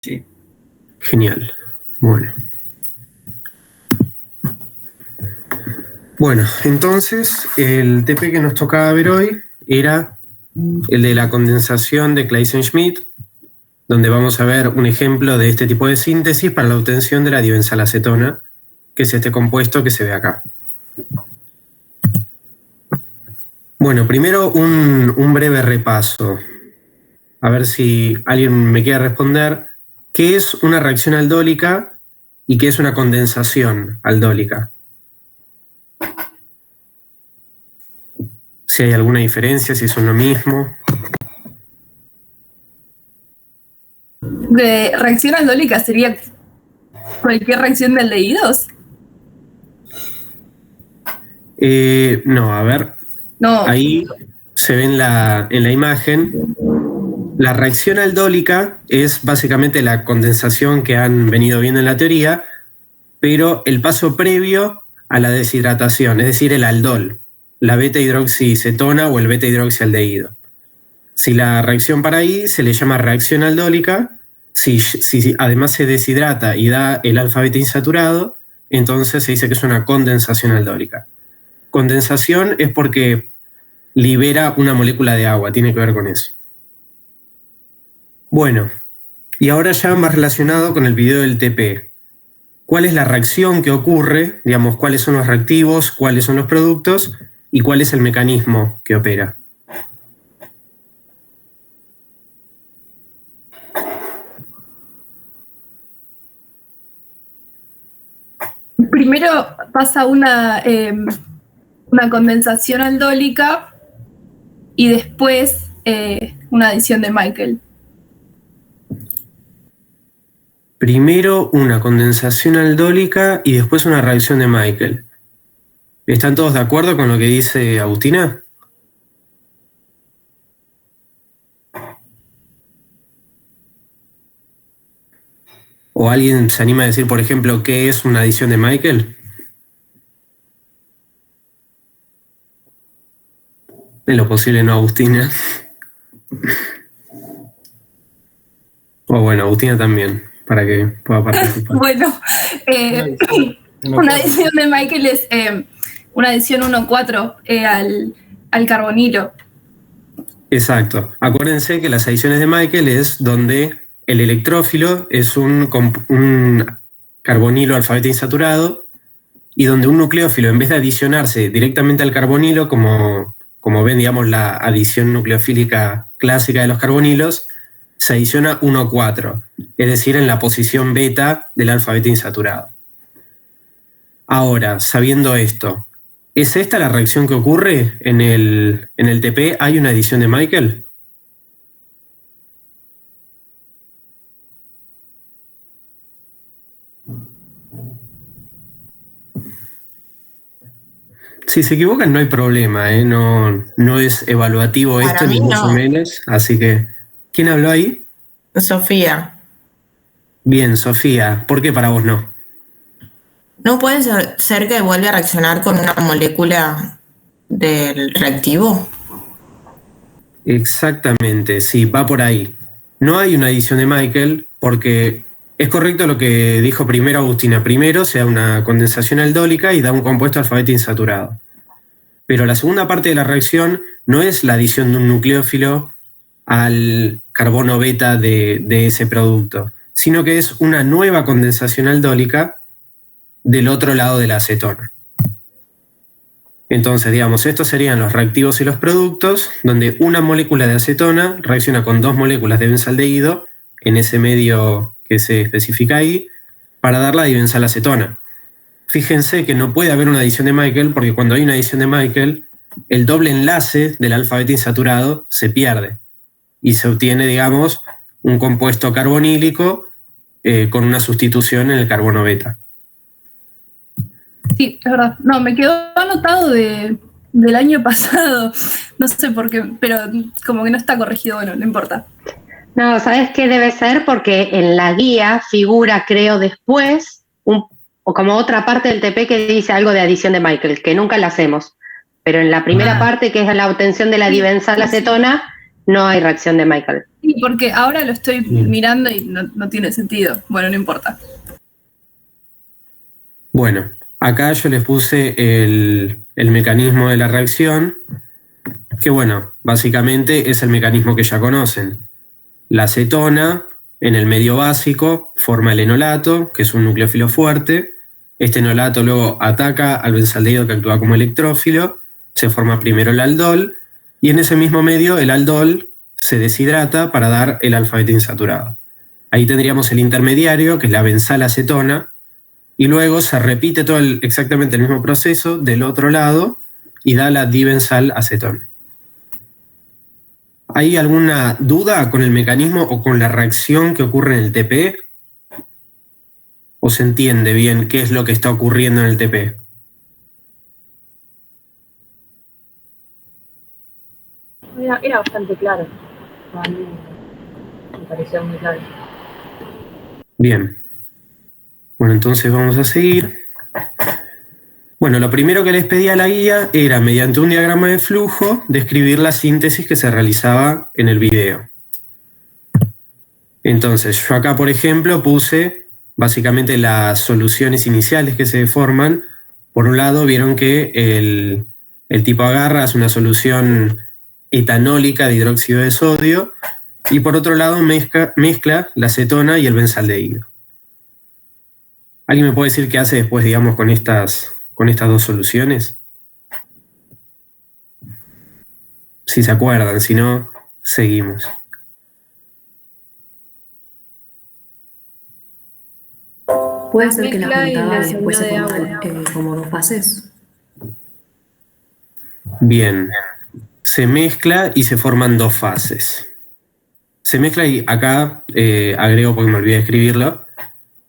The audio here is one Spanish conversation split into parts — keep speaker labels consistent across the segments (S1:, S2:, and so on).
S1: Sí. Genial. Bueno, entonces el TP que nos tocaba ver hoy era el de la condensación de Claisen-Schmidt, donde vamos a ver un ejemplo de este tipo de síntesis para la obtención de la dibenzoilacetona, que es este compuesto que se ve acá. Bueno, primero un breve repaso. A ver si alguien me quiere responder. ¿Qué es una reacción aldólica y qué es una condensación aldólica? Si hay alguna diferencia, si son lo mismo.
S2: De reacción aldólica sería cualquier reacción de aldehídos.
S1: No, a ver.
S2: No.
S1: Ahí se ve en la imagen. La reacción aldólica es básicamente la condensación que han venido viendo en la teoría, pero el paso previo a la deshidratación, es decir, el aldol, la beta-hidroxicetona o el beta-hidroxialdehído. Si la reacción para ahí se le llama reacción aldólica, si además se deshidrata y da el alfa-beta insaturado, entonces se dice que es una condensación aldólica. Condensación es porque libera una molécula de agua, tiene que ver con eso. Bueno, y ahora ya más relacionado con el video del TP. ¿Cuál es la reacción que ocurre? Digamos, ¿cuáles son los reactivos? ¿Cuáles son los productos? ¿Y cuál es el mecanismo que opera?
S2: Primero pasa una condensación aldólica y después una adición de Michael.
S1: Primero una condensación aldólica y después una reacción de Michael. ¿Están todos de acuerdo con lo que dice Agustina? ¿O alguien se anima a decir, por ejemplo, qué es una adición de Michael? En lo posible no, Agustina. O bueno, Agustina también, para que pueda participar.
S2: Bueno, una adición de Michael es una adición 1,4 al carbonilo.
S1: Exacto. Acuérdense que las adiciones de Michael es donde el electrófilo es un carbonilo alfa-beta insaturado y donde un nucleófilo, en vez de adicionarse directamente al carbonilo, como ven, digamos, la adición nucleofílica clásica de los carbonilos, se adiciona 1,4, es decir, en la posición beta del alfa-beta insaturado. Ahora, sabiendo esto, ¿es esta la reacción que ocurre en el TP? ¿Hay una adición de Michael? Si se equivocan no hay problema, no es evaluativo esto ni mucho menos, así que ¿quién habló ahí?
S3: Sofía.
S1: Bien, Sofía, ¿por qué para vos no?
S3: ¿No puede ser que vuelva a reaccionar con una molécula del reactivo?
S1: Exactamente, sí, va por ahí. No hay una adición de Michael porque es correcto lo que dijo primero Agustina. Primero se da una condensación aldólica y da un compuesto alfa-beta insaturado. Pero la segunda parte de la reacción no es la adición de un nucleófilo al carbono beta de ese producto, sino que es una nueva condensación aldólica del otro lado de la acetona. Entonces, digamos, estos serían los reactivos y los productos, donde una molécula de acetona reacciona con dos moléculas de benzaldehído en ese medio que se especifica ahí para dar la dibenzalacetona. Fíjense que no puede haber una adición de Michael porque cuando hay una adición de Michael, el doble enlace del alfa-beta insaturado se pierde y se obtiene, digamos, un compuesto carbonílico con una sustitución en el carbono beta.
S2: Sí, es verdad. No, me quedó anotado del año pasado. No sé por qué, pero como que no está corregido. Bueno, no importa.
S4: No, ¿sabes qué debe ser? Porque en la guía figura, creo, después, o como otra parte del TP que dice algo de adición de Michael, que nunca la hacemos. Pero en la primera parte, que es la obtención de la dibenzalacetona, no hay reacción de Michael.
S2: Sí, porque ahora lo estoy mirando y no tiene sentido. Bueno, no importa.
S1: Bueno, acá yo les puse el mecanismo de la reacción, que bueno, básicamente es el mecanismo que ya conocen. La acetona, en el medio básico, forma el enolato, que es un nucleófilo fuerte. Este enolato luego ataca al benzaldehído, que actúa como electrófilo. Se forma primero el aldol, y en ese mismo medio el aldol se deshidrata para dar el alfa-beta insaturado. Ahí tendríamos el intermediario, que es la benzalacetona, y luego se repite todo exactamente el mismo proceso del otro lado y da la dibenzalacetona. ¿Hay alguna duda con el mecanismo o con la reacción que ocurre en el TP? ¿O se entiende bien qué es lo que está ocurriendo en el TP?
S5: Era bastante claro. A mí me pareció muy claro.
S1: Bien. Bueno, entonces vamos a seguir. Bueno, lo primero que les pedí a la guía era, mediante un diagrama de flujo, describir la síntesis que se realizaba en el video. Entonces, yo acá, por ejemplo, puse básicamente las soluciones iniciales que se forman. Por un lado, vieron que el tipo agarra, es una solución etanólica de hidróxido de sodio, y por otro lado mezcla la acetona y el benzaldehído. ¿Alguien me puede decir qué hace después, digamos, con estas dos soluciones? Si se acuerdan, si no, seguimos.
S6: ¿Puede ser que la
S2: Mezcla y
S6: juntada
S2: la
S6: después se
S2: segunda
S6: ponga
S2: de agua.
S6: como dos fases?
S1: Bien, se mezcla y se forman dos fases. Se mezcla y acá agrego porque me olvidé de escribirlo.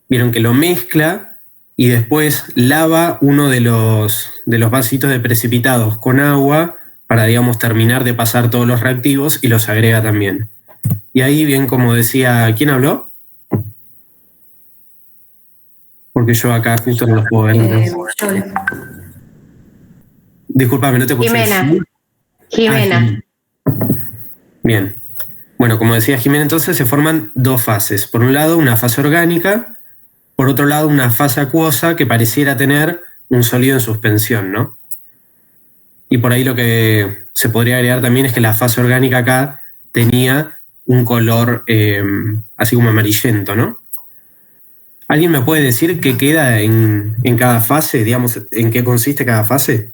S1: Vieron que lo mezcla y después lava uno de los vasitos de precipitados con agua para, digamos, terminar de pasar todos los reactivos, y los agrega también. Y ahí, bien, como decía, ¿quién habló? Porque yo acá justo no los puedo ver.
S6: Yo le-
S1: Disculpame, no te escuché.
S4: Jimena.
S1: Bien. Bueno, como decía Jimena, entonces se forman dos fases. Por un lado, una fase orgánica, por otro lado, una fase acuosa que pareciera tener un sólido en suspensión, ¿no? Y por ahí lo que se podría agregar también es que la fase orgánica acá tenía un color así como amarillento, ¿no? ¿Alguien me puede decir qué queda en cada fase? Digamos, ¿en qué consiste cada fase?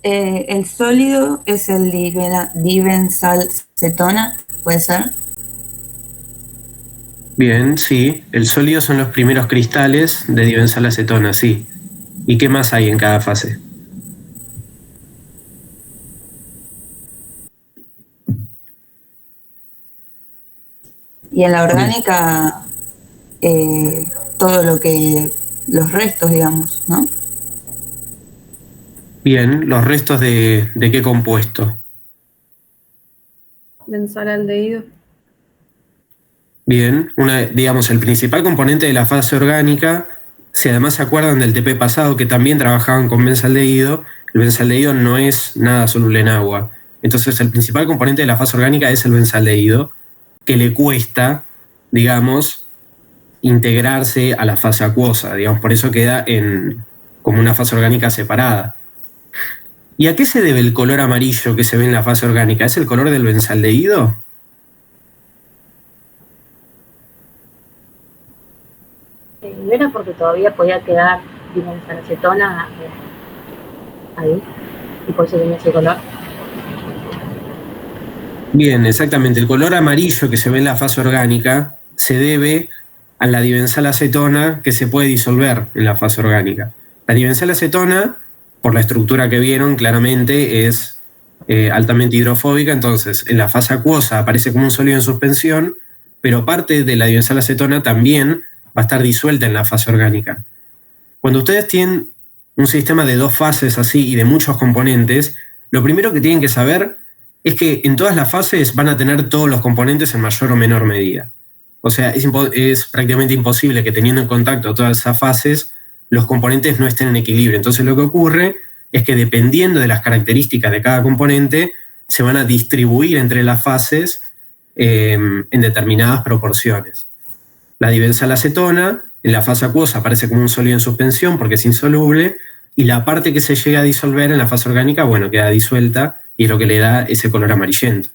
S3: El sólido es el dibenzalacetona, ¿puede ser?
S1: Bien, sí. El sólido son los primeros cristales de dibenzalacetona, sí. ¿Y qué más hay en cada fase?
S3: Y en la orgánica, todo lo que, los restos, digamos, ¿no?
S1: Bien, ¿los restos de qué compuesto?
S5: Benzaldehído.
S1: Bien, digamos, el principal componente de la fase orgánica, si además se acuerdan del TP pasado que también trabajaban con benzaldehído, el benzaldehído no es nada soluble en agua. Entonces el principal componente de la fase orgánica es el benzaldehído, que le cuesta, digamos, integrarse a la fase acuosa, digamos, por eso queda como una fase orgánica separada. ¿Y a qué se debe el color amarillo que se ve en la fase orgánica? ¿Es el color del benzaldehído?
S5: No era porque todavía podía quedar dibenzalacetona ahí, y por eso tenía ese color.
S1: Bien, exactamente. El color amarillo que se ve en la fase orgánica se debe a la dibenzalacetona que se puede disolver en la fase orgánica. La dibenzalacetona, por la estructura que vieron, claramente es altamente hidrofóbica, entonces en la fase acuosa aparece como un sólido en suspensión, pero parte de la dibenzalacetona también va a estar disuelta en la fase orgánica. Cuando ustedes tienen un sistema de dos fases así y de muchos componentes, lo primero que tienen que saber es que en todas las fases van a tener todos los componentes en mayor o menor medida. O sea, es prácticamente imposible que teniendo en contacto todas esas fases, los componentes no estén en equilibrio. Entonces lo que ocurre es que dependiendo de las características de cada componente, se van a distribuir entre las fases en determinadas proporciones. La dibenzalacetona en la fase acuosa aparece como un sólido en suspensión porque es insoluble, y la parte que se llega a disolver en la fase orgánica, bueno, queda disuelta y es lo que le da ese color amarillento.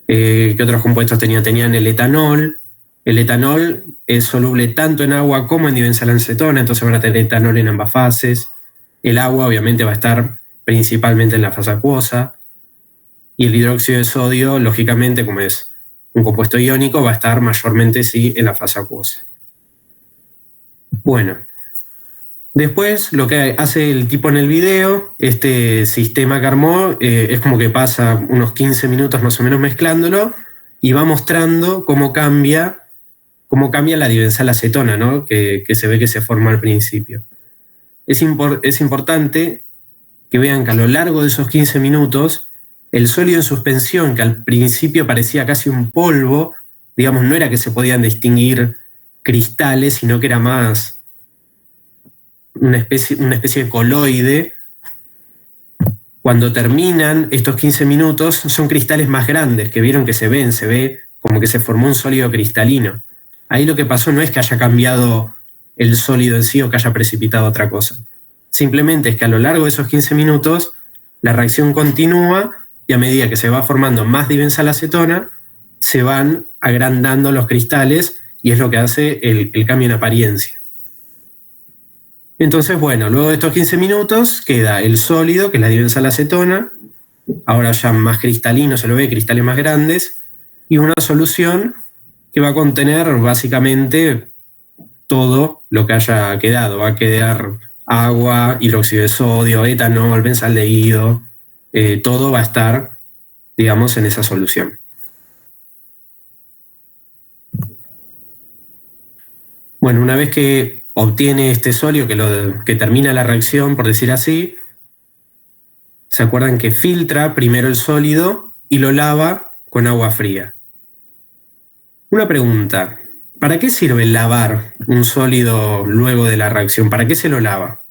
S1: ¿Qué otros compuestos tenían? Tenían el etanol. El etanol es soluble tanto en agua como en dibenzalacetona, entonces van a tener etanol en ambas fases. El agua obviamente va a estar principalmente en la fase acuosa. Y el hidróxido de sodio, lógicamente, como es un compuesto iónico, va a estar mayormente sí en la fase acuosa. Bueno, después lo que hace el tipo en el video, este sistema que armó, es como que pasa unos 15 minutos más o menos mezclándolo y va mostrando cómo cambia la dibenzalacetona, ¿no? que se ve que se forma al principio. Es importante que vean que a lo largo de esos 15 minutos, el sólido en suspensión, que al principio parecía casi un polvo, digamos, no era que se podían distinguir cristales, sino que era más una especie de coloide. Cuando terminan estos 15 minutos, son cristales más grandes, que vieron que se ve como que se formó un sólido cristalino. Ahí lo que pasó no es que haya cambiado el sólido en sí o que haya precipitado otra cosa. Simplemente es que a lo largo de esos 15 minutos, la reacción continúa y a medida que se va formando más dibenzalacetona, se van agrandando los cristales y es lo que hace el cambio en apariencia. Entonces, bueno, luego de estos 15 minutos queda el sólido, que es la dibenzalacetona, ahora ya más cristalino, se lo ve, cristales más grandes, y una solución que va a contener básicamente todo lo que haya quedado. Va a quedar agua, hidróxido de sodio, etanol, benzaldehído, todo va a estar, digamos, en esa solución. Bueno, una vez que obtiene este sólido, que termina la reacción, por decir así, se acuerdan que filtra primero el sólido y lo lava con agua fría. Una pregunta, ¿para qué sirve lavar un sólido luego de la reacción? ¿Para qué se lo lava?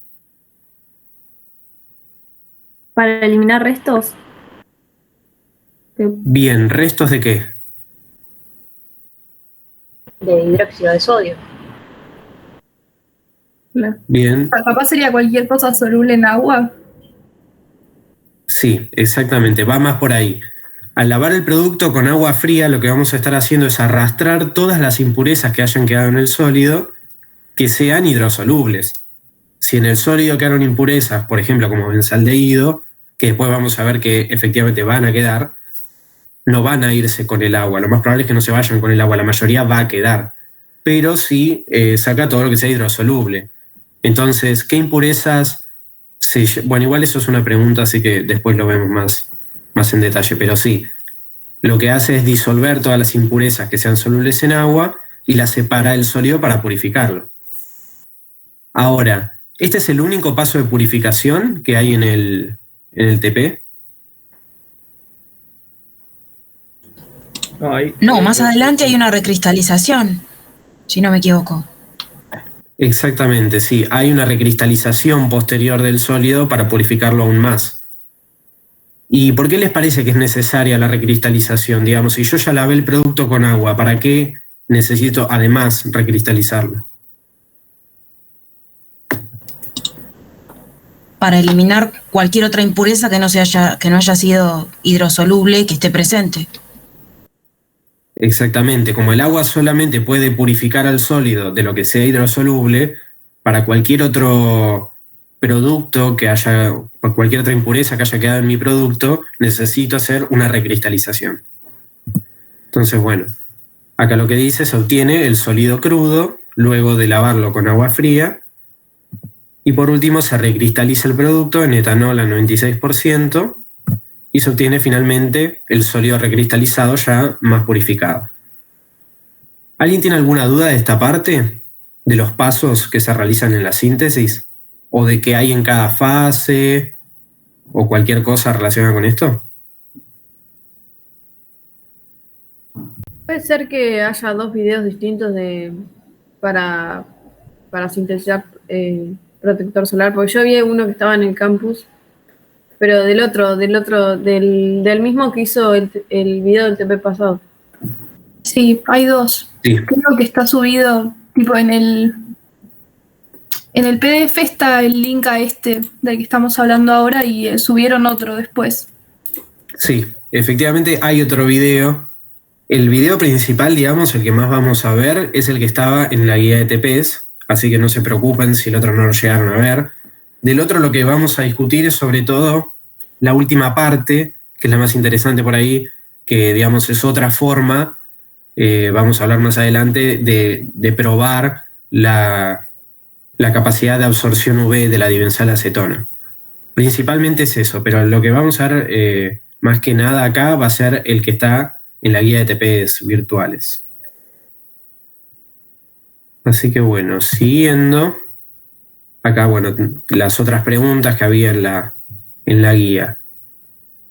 S6: Para eliminar restos.
S1: Bien, ¿restos de qué?
S5: De hidróxido de sodio.
S1: Bien.
S2: Capaz sería cualquier cosa soluble en agua.
S1: Sí, exactamente, va más por ahí. Al lavar el producto con agua fría, lo que vamos a estar haciendo es arrastrar todas las impurezas que hayan quedado en el sólido que sean hidrosolubles. Si en el sólido quedaron impurezas, por ejemplo, como benzaldehído, que después vamos a ver que efectivamente van a quedar, no van a irse con el agua. Lo más probable es que no se vayan con el agua, la mayoría va a quedar. Pero sí saca todo lo que sea hidrosoluble. Entonces, ¿qué impurezas? Sí, bueno, igual eso es una pregunta, así que después lo vemos más en detalle, pero sí, lo que hace es disolver todas las impurezas que sean solubles en agua y las separa del sólido para purificarlo. Ahora, ¿este es el único paso de purificación que hay en el TP?
S3: No, más adelante hay una recristalización, si no me equivoco.
S1: Exactamente, sí. Hay una recristalización posterior del sólido para purificarlo aún más. ¿Y por qué les parece que es necesaria la recristalización? Digamos, si yo ya lavé el producto con agua, ¿para qué necesito además recristalizarlo?
S3: Para eliminar cualquier otra impureza que no haya sido hidrosoluble y que esté presente.
S1: Exactamente, como el agua solamente puede purificar al sólido de lo que sea hidrosoluble, para cualquier otro producto que haya, por cualquier otra impureza que haya quedado en mi producto, necesito hacer una recristalización. Entonces, bueno, acá lo que dice, se obtiene el sólido crudo, luego de lavarlo con agua fría, y por último se recristaliza el producto en etanol al 96%, y se obtiene finalmente el sólido recristalizado ya más purificado. ¿Alguien tiene alguna duda de esta parte? ¿De los pasos que se realizan en la síntesis? ¿O de qué hay en cada fase? ¿O cualquier cosa relacionada con esto?
S6: Puede ser que haya dos videos distintos para sintetizar protector solar, porque yo vi uno que estaba en el campus, pero del mismo que hizo el video del TP pasado.
S2: Sí, hay dos.
S1: Sí.
S2: Creo que está subido, tipo en el PDF está el link a este del que estamos hablando ahora y subieron otro después.
S1: Sí, efectivamente hay otro video. El video principal, digamos, el que más vamos a ver, es el que estaba en la guía de TPs, así que no se preocupen si el otro no lo llegaron a ver. Del otro lo que vamos a discutir es sobre todo la última parte, que es la más interesante por ahí, que digamos es otra forma, vamos a hablar más adelante, de probar la capacidad de absorción UV de la dibenzoilacetona. Principalmente es eso, pero lo que vamos a ver más que nada acá va a ser el que está en la guía de TPs virtuales. Así que bueno, siguiendo, acá bueno, las otras preguntas que había en la guía.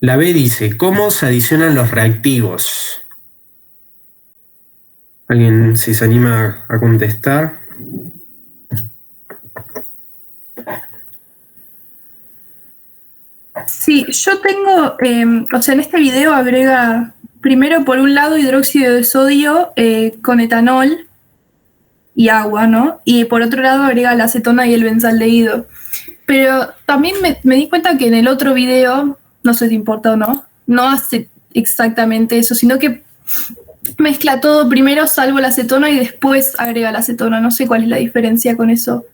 S1: La B dice, ¿cómo se adicionan los reactivos? ¿Alguien si se anima a contestar?
S2: Sí, yo tengo, o sea, en este video agrega primero por un lado hidróxido de sodio con etanol y agua, ¿no? Y por otro lado agrega la acetona y el benzaldehído. Pero también me di cuenta que en el otro video, no sé si importa o no, no hace exactamente eso, sino que mezcla todo primero salvo la acetona y después agrega la acetona. No sé cuál es la diferencia con eso.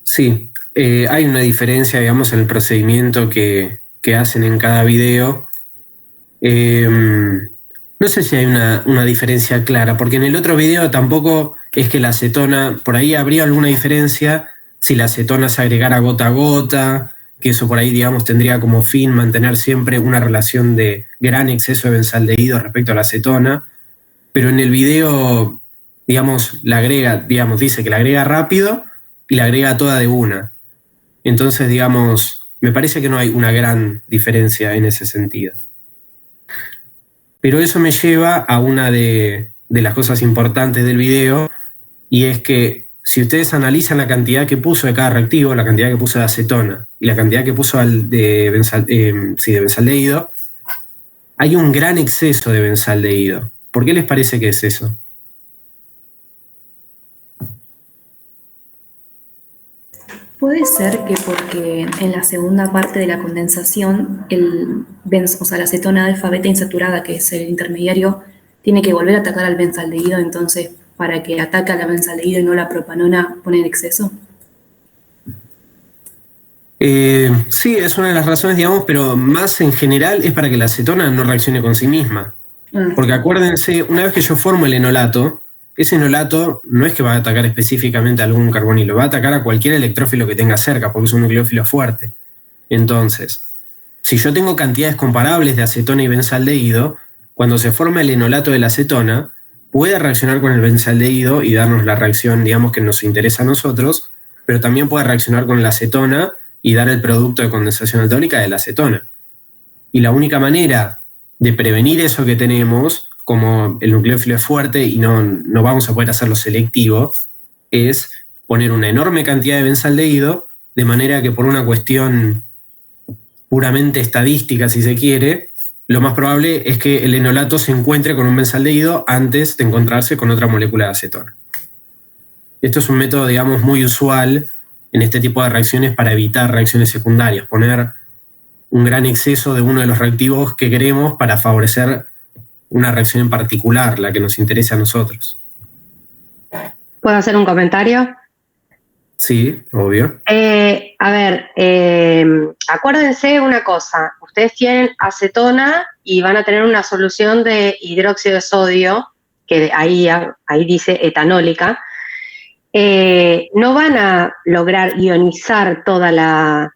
S1: Sí, hay una diferencia, digamos, en el procedimiento que hacen en cada video. No sé si hay una diferencia clara, porque en el otro video tampoco es que la acetona, por ahí habría alguna diferencia si la acetona se agregara gota a gota, que eso por ahí, digamos, tendría como fin mantener siempre una relación de gran exceso de benzaldehído respecto a la acetona, pero en el video, digamos, la agrega, digamos, dice que la agrega rápido y la agrega toda de una. Entonces, digamos, me parece que no hay una gran diferencia en ese sentido. Pero eso me lleva a una de las cosas importantes del video, y es que si ustedes analizan la cantidad que puso de cada reactivo, la cantidad que puso de acetona y la cantidad que puso de benzaldehído, hay un gran exceso de benzaldehído. ¿Por qué les parece que es eso?
S6: Puede ser que porque en la segunda parte de la condensación, la acetona alfa beta insaturada, que es el intermediario, tiene que volver a atacar al benzaldehído, entonces para que ataque a la benzaldehído y no la propanona, pone en exceso.
S1: Sí, es una de las razones, digamos, pero más en general es para que la acetona no reaccione con sí misma. Porque acuérdense, una vez que yo formo el enolato, ese enolato no es que va a atacar específicamente a algún carbonilo, va a atacar a cualquier electrófilo que tenga cerca, porque es un nucleófilo fuerte. Entonces, si yo tengo cantidades comparables de acetona y benzaldehído, cuando se forma el enolato de la acetona, puede reaccionar con el benzaldehído y darnos la reacción, digamos, que nos interesa a nosotros, pero también puede reaccionar con la acetona y dar el producto de condensación aldólica de la acetona. Y la única manera de prevenir eso que tenemos, como el nucleófilo es fuerte y no vamos a poder hacerlo selectivo, es poner una enorme cantidad de benzaldehído, de manera que por una cuestión puramente estadística, si se quiere, lo más probable es que el enolato se encuentre con un benzaldehído antes de encontrarse con otra molécula de acetona. Esto es un método, digamos, muy usual en este tipo de reacciones para evitar reacciones secundarias, poner un gran exceso de uno de los reactivos que queremos para favorecer una reacción en particular, la que nos interesa a nosotros.
S4: ¿Puedo hacer un comentario?
S1: Sí, obvio.
S4: A ver, acuérdense una cosa, ustedes tienen acetona y van a tener una solución de hidróxido de sodio, que ahí dice etanólica. No van a lograr ionizar toda la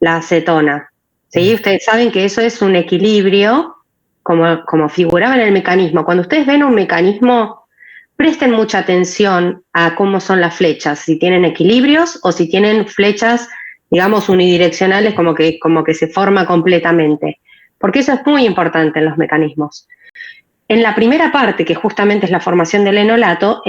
S4: acetona, ¿sí? Ustedes saben que eso es un equilibrio, como figuraba en el mecanismo. Cuando ustedes ven un mecanismo, presten mucha atención a cómo son las flechas, si tienen equilibrios o si tienen flechas, digamos, unidireccionales, como que se forma completamente, porque eso es muy importante en los mecanismos. En la primera parte, que justamente es la formación del enolato,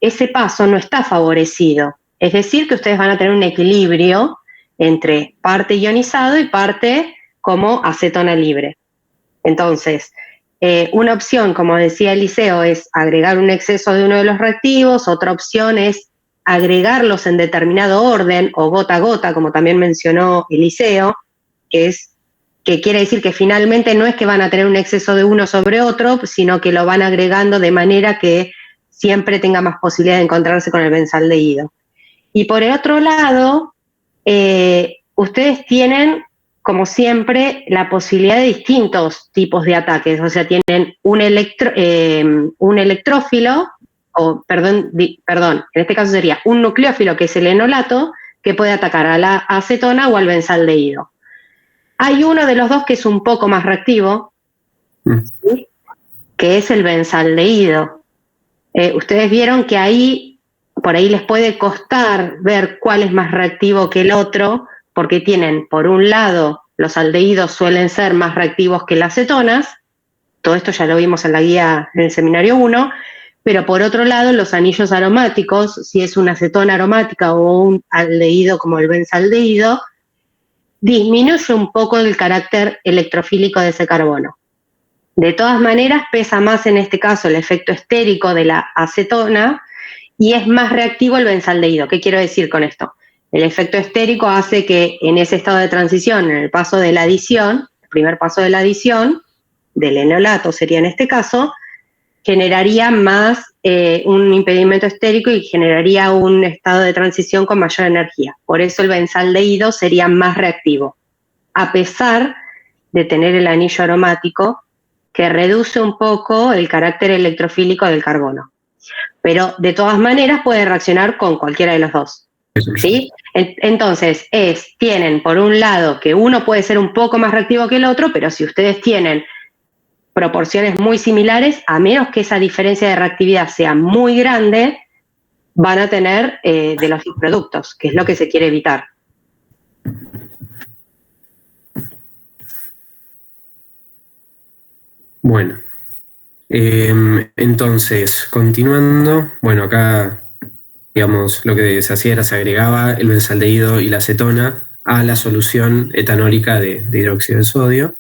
S4: ese paso no está favorecido. Es decir, que ustedes van a tener un equilibrio entre parte ionizado y parte como acetona libre. Entonces, una opción, como decía Eliseo, es agregar un exceso de uno de los reactivos, otra opción es agregarlos en determinado orden o gota a gota, como también mencionó Eliseo, que quiere decir que finalmente no es que van a tener un exceso de uno sobre otro, sino que lo van agregando de manera que siempre tenga más posibilidad de encontrarse con el benzaldehído. Y por el otro lado, ustedes tienen, como siempre, la posibilidad de distintos tipos de ataques. O sea, tienen un electrófilo, perdón, en este caso sería un nucleófilo, que es el enolato, que puede atacar a la acetona o al benzaldehído. Hay uno de los dos que es un poco más reactivo, ¿sí? Que es el benzaldehído. Ustedes vieron que ahí, por ahí les puede costar ver cuál es más reactivo que el otro, porque tienen, por un lado, los aldehídos suelen ser más reactivos que las cetonas, todo esto ya lo vimos en la guía en el seminario 1, pero por otro lado, los anillos aromáticos, si es una acetona aromática o un aldehído como el benzaldehído, disminuye un poco el carácter electrofílico de ese carbono. De todas maneras, pesa más en este caso el efecto estérico de la acetona y es más reactivo el benzaldehído. ¿Qué quiero decir con esto? El efecto estérico hace que en ese estado de transición, en el paso de la adición, el primer paso de la adición, del enolato sería en este caso, generaría más un impedimento estérico y generaría un estado de transición con mayor energía. Por eso el benzaldehído sería más reactivo, a pesar de tener el anillo aromático que reduce un poco el carácter electrofílico del carbono. Pero de todas maneras puede reaccionar con cualquiera de los dos, ¿sí? Entonces, tienen por un lado que uno puede ser un poco más reactivo que el otro, pero si ustedes tienen proporciones muy similares, a menos que esa diferencia de reactividad sea muy grande, van a tener de los subproductos, que es lo que se quiere evitar.
S1: Bueno, entonces, continuando, bueno, acá, digamos, lo que se hacía era se agregaba el benzaldehído y la acetona a la solución etanólica de hidróxido de sodio.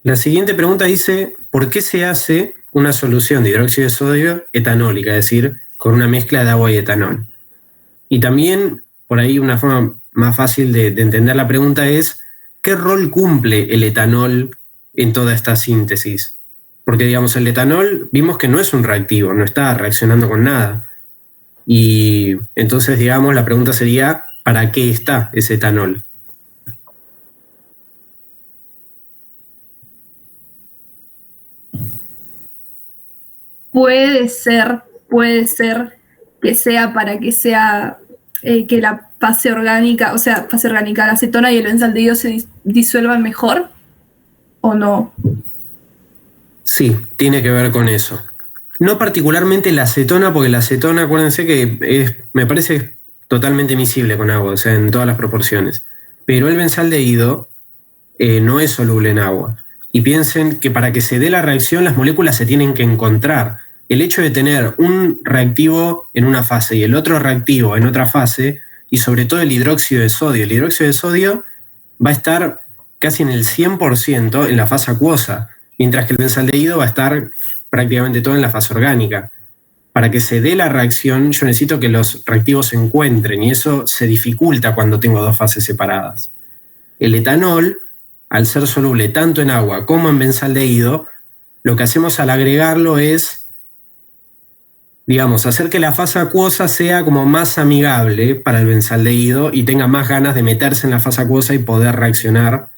S1: La siguiente pregunta dice, ¿por qué se hace una solución de hidróxido de sodio etanólica, es decir, con una mezcla de agua y etanol? Y también, por ahí, una forma más fácil de entender la pregunta es, ¿qué rol cumple el etanol en toda esta síntesis? Porque, digamos, el etanol vimos que no es un reactivo, no está reaccionando con nada. Y entonces, digamos, la pregunta sería, ¿para qué está ese etanol?
S2: Puede ser que sea para que sea que la fase orgánica, la acetona y el benzaldehído se disuelvan mejor, ¿o no?
S1: Sí, tiene que ver con eso. No particularmente la acetona, porque la acetona, acuérdense que me parece totalmente miscible con agua, o sea, en todas las proporciones. Pero el benzaldehído no es soluble en agua. Y piensen que para que se dé la reacción las moléculas se tienen que encontrar. El hecho de tener un reactivo en una fase y el otro reactivo en otra fase, y sobre todo el hidróxido de sodio. El hidróxido de sodio va a estar casi en el 100% en la fase acuosa, mientras que el benzaldehído va a estar prácticamente todo en la fase orgánica. Para que se dé la reacción yo necesito que los reactivos se encuentren y eso se dificulta cuando tengo dos fases separadas. El etanol, al ser soluble tanto en agua como en benzaldehído, lo que hacemos al agregarlo es, digamos, hacer que la fase acuosa sea como más amigable para el benzaldehído y tenga más ganas de meterse en la fase acuosa y poder reaccionar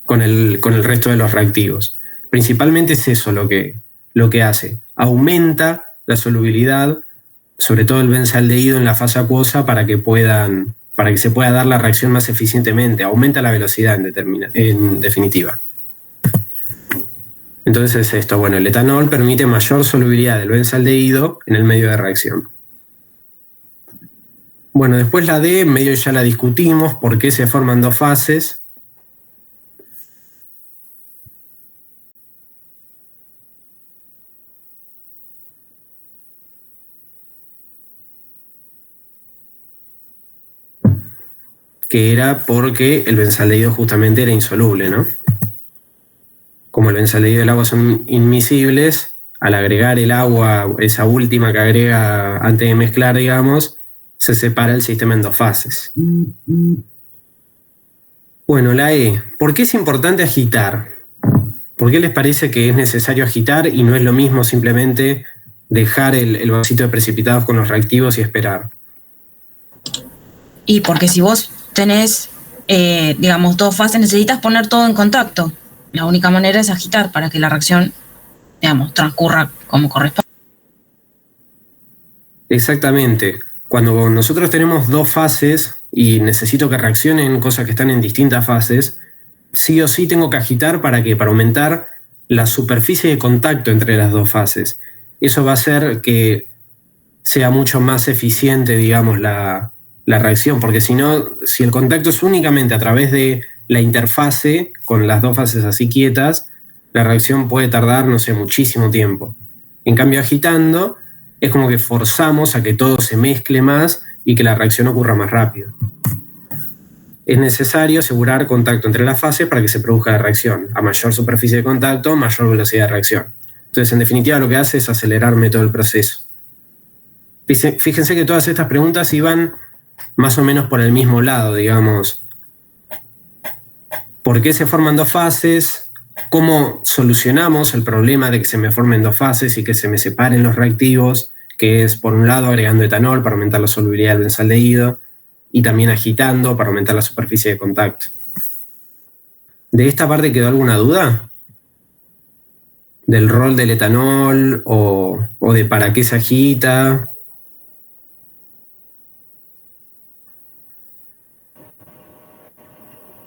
S1: con el resto de los reactivos. Principalmente es eso lo que hace. Aumenta la solubilidad, sobre todo el benzaldehído en la fase acuosa para que se pueda dar la reacción más eficientemente. Aumenta la velocidad en definitiva. Entonces esto, bueno, el etanol permite mayor solubilidad del benzaldehído en el medio de reacción. Bueno, después la D, medio ya la discutimos, por qué se forman dos fases. que era porque el benzaldehído justamente era insoluble, ¿no? Como el benzaldehído y el agua son inmiscibles, al agregar el agua, esa última que agrega antes de mezclar, digamos, se separa el sistema en dos fases. Bueno, la E. ¿Por qué es importante agitar? ¿Por qué les parece que es necesario agitar y no es lo mismo simplemente dejar el vasito de precipitados con los reactivos y esperar?
S7: Y porque si vos tenés, digamos, dos fases, necesitas poner todo en contacto. La única manera es agitar para que la reacción, digamos, transcurra como corresponde.
S1: Exactamente. Cuando nosotros tenemos dos fases y necesito que reaccionen cosas que están en distintas fases, sí o sí tengo que agitar ¿para qué? Para aumentar la superficie de contacto entre las dos fases. Eso va a hacer que sea mucho más eficiente, digamos, la reacción, porque si no, si el contacto es únicamente a través de la interfase, con las dos fases así quietas, la reacción puede tardar, no sé, muchísimo tiempo. En cambio, agitando, es como que forzamos a que todo se mezcle más y que la reacción ocurra más rápido. Es necesario asegurar contacto entre las fases para que se produzca la reacción. A mayor superficie de contacto, mayor velocidad de reacción. Entonces, en definitiva, lo que hace es acelerarme todo el proceso. Fíjense que todas estas preguntas iban más o menos por el mismo lado, digamos. ¿Por qué se forman dos fases? ¿Cómo solucionamos el problema de que se me formen dos fases y que se me separen los reactivos? Que es, por un lado, agregando etanol para aumentar la solubilidad del benzaldehído y también agitando para aumentar la superficie de contacto. ¿De esta parte quedó alguna duda? ¿Del rol del etanol o de para qué se agita?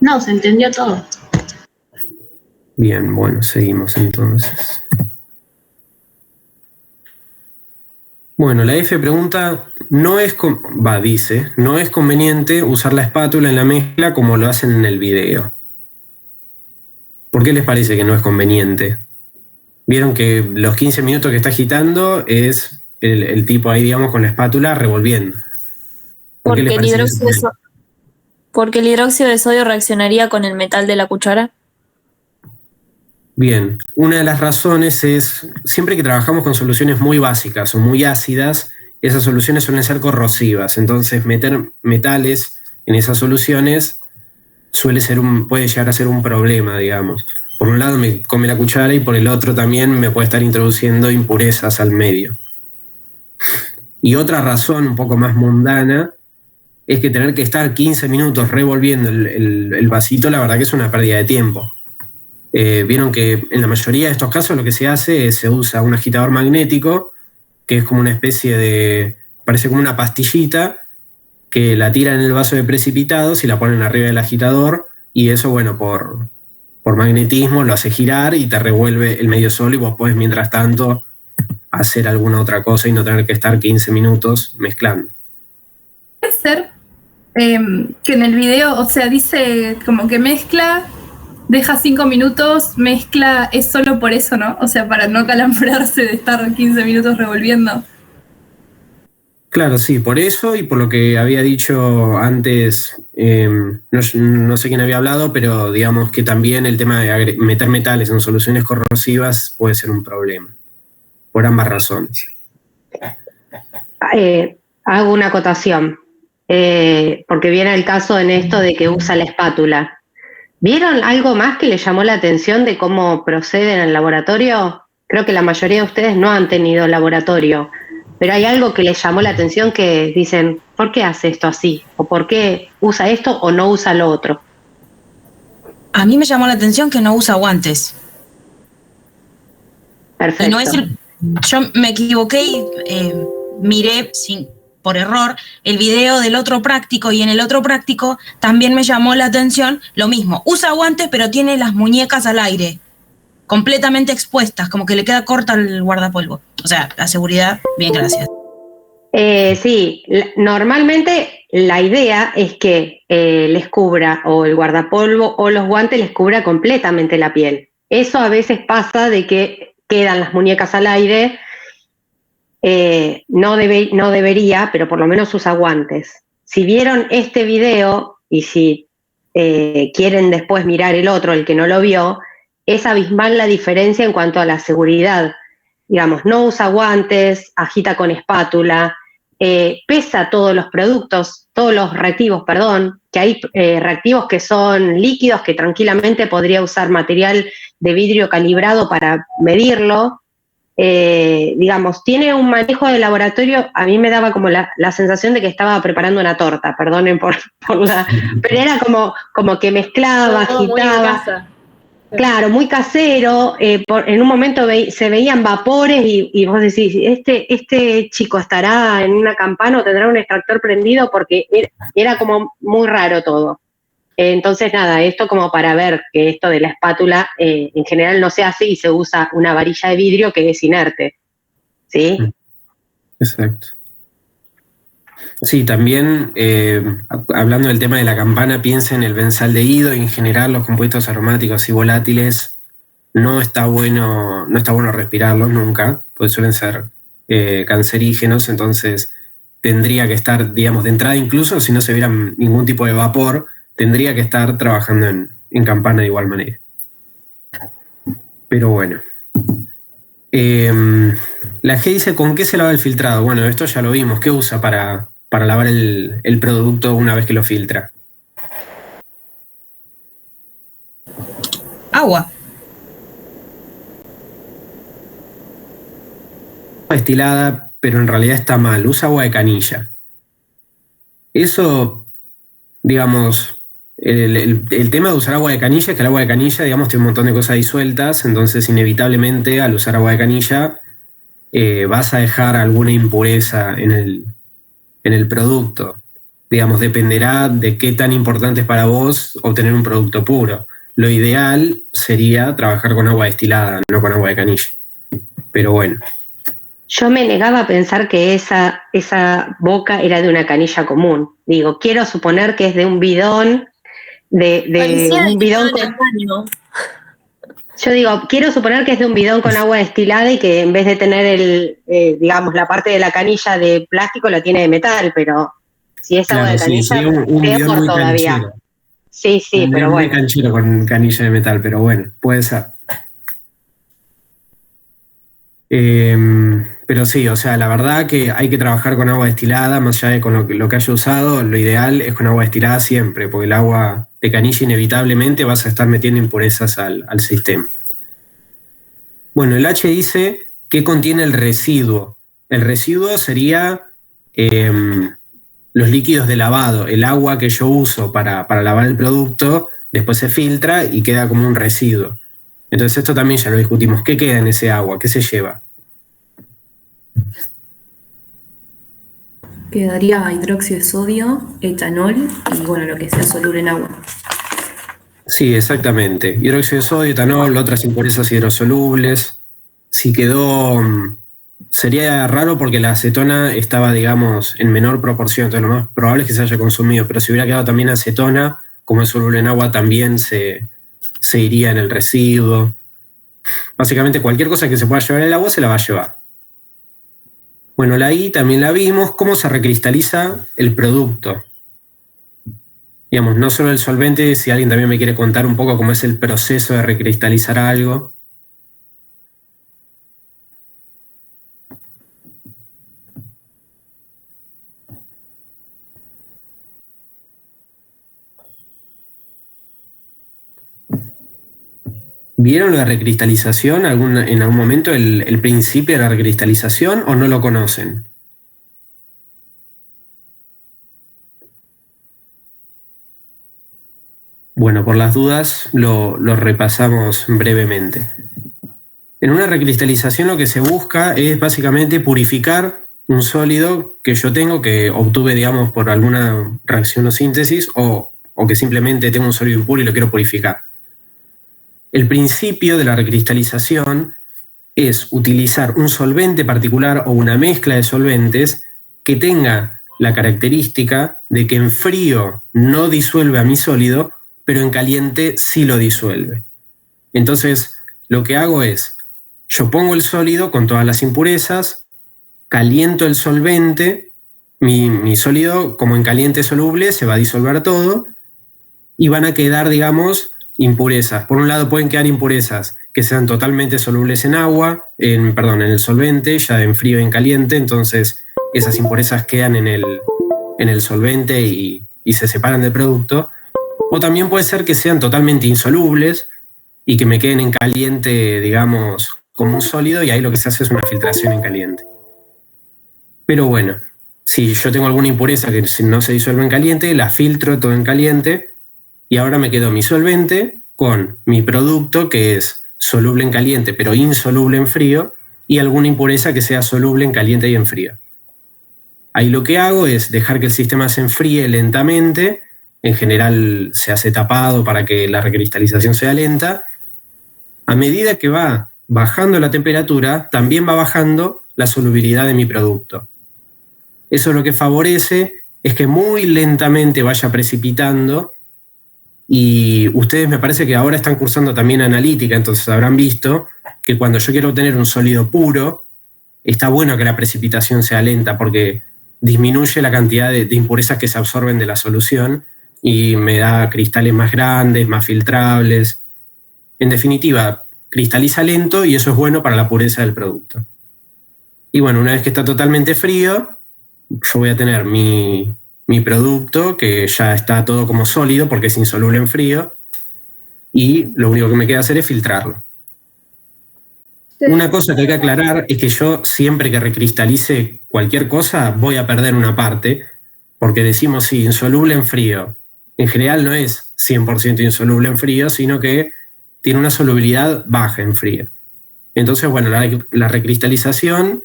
S5: No, se entendió todo.
S1: Bien, bueno, seguimos entonces. Bueno, la F pregunta, dice, no es conveniente usar la espátula en la mezcla como lo hacen en el video. ¿Por qué les parece que no es conveniente? Vieron que los 15 minutos que está agitando es el tipo ahí, digamos, con la espátula revolviendo.
S8: Porque el hidróxido de sodio reaccionaría con el metal de la cuchara.
S1: Bien, una de las razones es, siempre que trabajamos con soluciones muy básicas o muy ácidas, esas soluciones suelen ser corrosivas, entonces meter metales en esas soluciones puede llegar a ser un problema, digamos. Por un lado me come la cuchara y por el otro también me puede estar introduciendo impurezas al medio. Y otra razón un poco más mundana es que tener que estar 15 minutos revolviendo el vasito, la verdad que es una pérdida de tiempo. Vieron que en la mayoría de estos casos lo que se hace es se usa un agitador magnético, que es como una especie de, parece como una pastillita, que la tiran en el vaso de precipitados y la ponen arriba del agitador, y eso, bueno, por magnetismo lo hace girar y te revuelve el medio solo y vos podés, mientras tanto, hacer alguna otra cosa y no tener que estar 15 minutos mezclando.
S2: Puede ser que en el video, o sea, dice como que mezcla, deja 5 minutos, mezcla, es solo por eso, ¿no? O sea, para no calambrarse de estar 15 minutos revolviendo.
S1: Claro, sí, por eso y por lo que había dicho antes, no sé quién había hablado, pero digamos que también el tema de meter metales en soluciones corrosivas puede ser un problema, por ambas razones.
S4: Hago una acotación, porque viene el caso en esto de que usa la espátula. ¿Vieron algo más que le llamó la atención de cómo procede en el laboratorio? Creo que la mayoría de ustedes no han tenido laboratorio, pero hay algo que les llamó la atención que dicen, ¿por qué hace esto así? ¿O por qué usa esto o no usa lo otro?
S7: A mí me llamó la atención que no usa guantes.
S4: Perfecto.
S7: Y no es yo me equivoqué y miré por error el video del otro práctico, y en el otro práctico también me llamó la atención lo mismo. Usa guantes, pero tiene las muñecas al aire, completamente expuestas, como que le queda corta el guardapolvo. O sea, la seguridad, bien, gracias.
S4: Sí, normalmente la idea es que les cubra o el guardapolvo o los guantes les cubra completamente la piel. Eso a veces pasa de que quedan las muñecas al aire. No debería, pero por lo menos usa guantes. Si vieron este video, y si quieren después mirar el otro, el que no lo vio, es abismal la diferencia en cuanto a la seguridad. Digamos, no usa guantes, agita con espátula, pesa todos los productos, todos los reactivos, que hay reactivos que son líquidos, que tranquilamente podría usar material de vidrio calibrado para medirlo. Digamos, tiene un manejo de laboratorio, a mí me daba como la sensación de que estaba preparando una torta, perdonen por la... Pero era como que mezclaba, agitaba. Claro, muy casero. En un momento se veían vapores y vos decís, este chico estará en una campana o tendrá un extractor prendido, porque era como muy raro todo. Entonces, nada, esto como para ver que esto de la espátula en general no se hace y se usa una varilla de vidrio que es inerte. ¿Sí?
S1: Exacto. Sí, también hablando del tema de la campana, piensa en el benzaldehído y en general los compuestos aromáticos y volátiles no está bueno respirarlos nunca, porque suelen ser cancerígenos, entonces tendría que estar, digamos, de entrada, incluso si no se viera ningún tipo de vapor, tendría que estar trabajando en campana de igual manera. Pero bueno. La G dice, ¿con qué se lava el filtrado? Bueno, esto ya lo vimos. ¿Qué usa para lavar el producto una vez que lo filtra?
S7: Agua.
S1: Destilada, pero en realidad está mal. Usa agua de canilla. Eso, digamos, el tema de usar agua de canilla es que el agua de canilla, digamos, tiene un montón de cosas disueltas, entonces inevitablemente al usar agua de canilla vas a dejar alguna impureza en el producto. Digamos, dependerá de qué tan importante es para vos obtener un producto puro. Lo ideal sería trabajar con agua destilada, no con agua de canilla. Pero bueno.
S4: Yo me negaba a pensar que esa boca era de una canilla común. Digo, quiero suponer que es de un bidón, de un bidón con... Yo digo, quiero suponer que es de un bidón con agua destilada y que en vez de tener digamos, la parte de la canilla de plástico la tiene de metal, pero si es agua de canilla,
S1: sí, un bidón muy
S4: todavía.
S1: Canchero.
S4: Sí, pero bueno.
S1: Muy canchero con canilla de metal, pero bueno, puede ser. Pero sí, o sea, la verdad que hay que trabajar con agua destilada, más allá de con lo que haya usado, lo ideal es con agua destilada siempre, porque el agua de canilla inevitablemente vas a estar metiendo impurezas al sistema. Bueno, el H dice que contiene el residuo. El residuo sería los líquidos de lavado, el agua que yo uso para lavar el producto, después se filtra y queda como un residuo. Entonces esto también ya lo discutimos. ¿Qué queda en ese agua? ¿Qué se lleva?
S6: Quedaría hidróxido de sodio, etanol y bueno, lo que sea soluble en agua.
S1: Sí, exactamente. Hidróxido de sodio, etanol, otras impurezas hidrosolubles. Si quedó... Sería raro porque la acetona estaba, digamos, en menor proporción, entonces lo más probable es que se haya consumido, pero si hubiera quedado también acetona, como es soluble en agua, también se iría en el residuo. Básicamente cualquier cosa que se pueda llevar el agua se la va a llevar. Bueno, la I también la vimos, cómo se recristaliza el producto. Digamos, no solo el solvente, si alguien también me quiere contar un poco cómo es el proceso de recristalizar algo. ¿Vieron la recristalización en algún momento, el principio de la recristalización, o no lo conocen? Bueno, por las dudas lo repasamos brevemente. En una recristalización lo que se busca es básicamente purificar un sólido que yo tengo, que obtuve, digamos, por alguna reacción o síntesis, o que simplemente tengo un sólido impuro y lo quiero purificar. El principio de la recristalización es utilizar un solvente particular o una mezcla de solventes que tenga la característica de que en frío no disuelve a mi sólido, pero en caliente sí lo disuelve. Entonces, lo que hago es, yo pongo el sólido con todas las impurezas, caliento el solvente, mi sólido, como en caliente soluble, se va a disolver todo, y van a quedar, digamos, impurezas. Por un lado pueden quedar impurezas que sean totalmente solubles en agua, en el solvente, ya en frío y en caliente, entonces esas impurezas quedan en el solvente y se separan del producto. O también puede ser que sean totalmente insolubles y que me queden en caliente, digamos, como un sólido, y ahí lo que se hace es una filtración en caliente. Pero bueno, si yo tengo alguna impureza que no se disuelve en caliente, la filtro todo en caliente y ahora me quedo mi solvente con mi producto que es soluble en caliente pero insoluble en frío, y alguna impureza que sea soluble en caliente y en frío. Ahí lo que hago es dejar que el sistema se enfríe lentamente. En general se hace tapado para que la recristalización sea lenta. A medida que va bajando la temperatura, también va bajando la solubilidad de mi producto. Eso lo que favorece es que muy lentamente vaya precipitando, y ustedes me parece que ahora están cursando también analítica, entonces habrán visto que cuando yo quiero obtener un sólido puro, está bueno que la precipitación sea lenta porque disminuye la cantidad de impurezas que se absorben de la solución y me da cristales más grandes, más filtrables. En definitiva, cristaliza lento y eso es bueno para la pureza del producto. Y bueno, una vez que está totalmente frío, yo voy a tener mi producto que ya está todo como sólido porque es insoluble en frío, y lo único que me queda hacer es filtrarlo. Una cosa que hay que aclarar es que yo siempre que recristalice cualquier cosa voy a perder una parte, porque decimos sí, insoluble en frío. En general no es 100% insoluble en frío, sino que tiene una solubilidad baja en frío. Entonces, bueno, la recristalización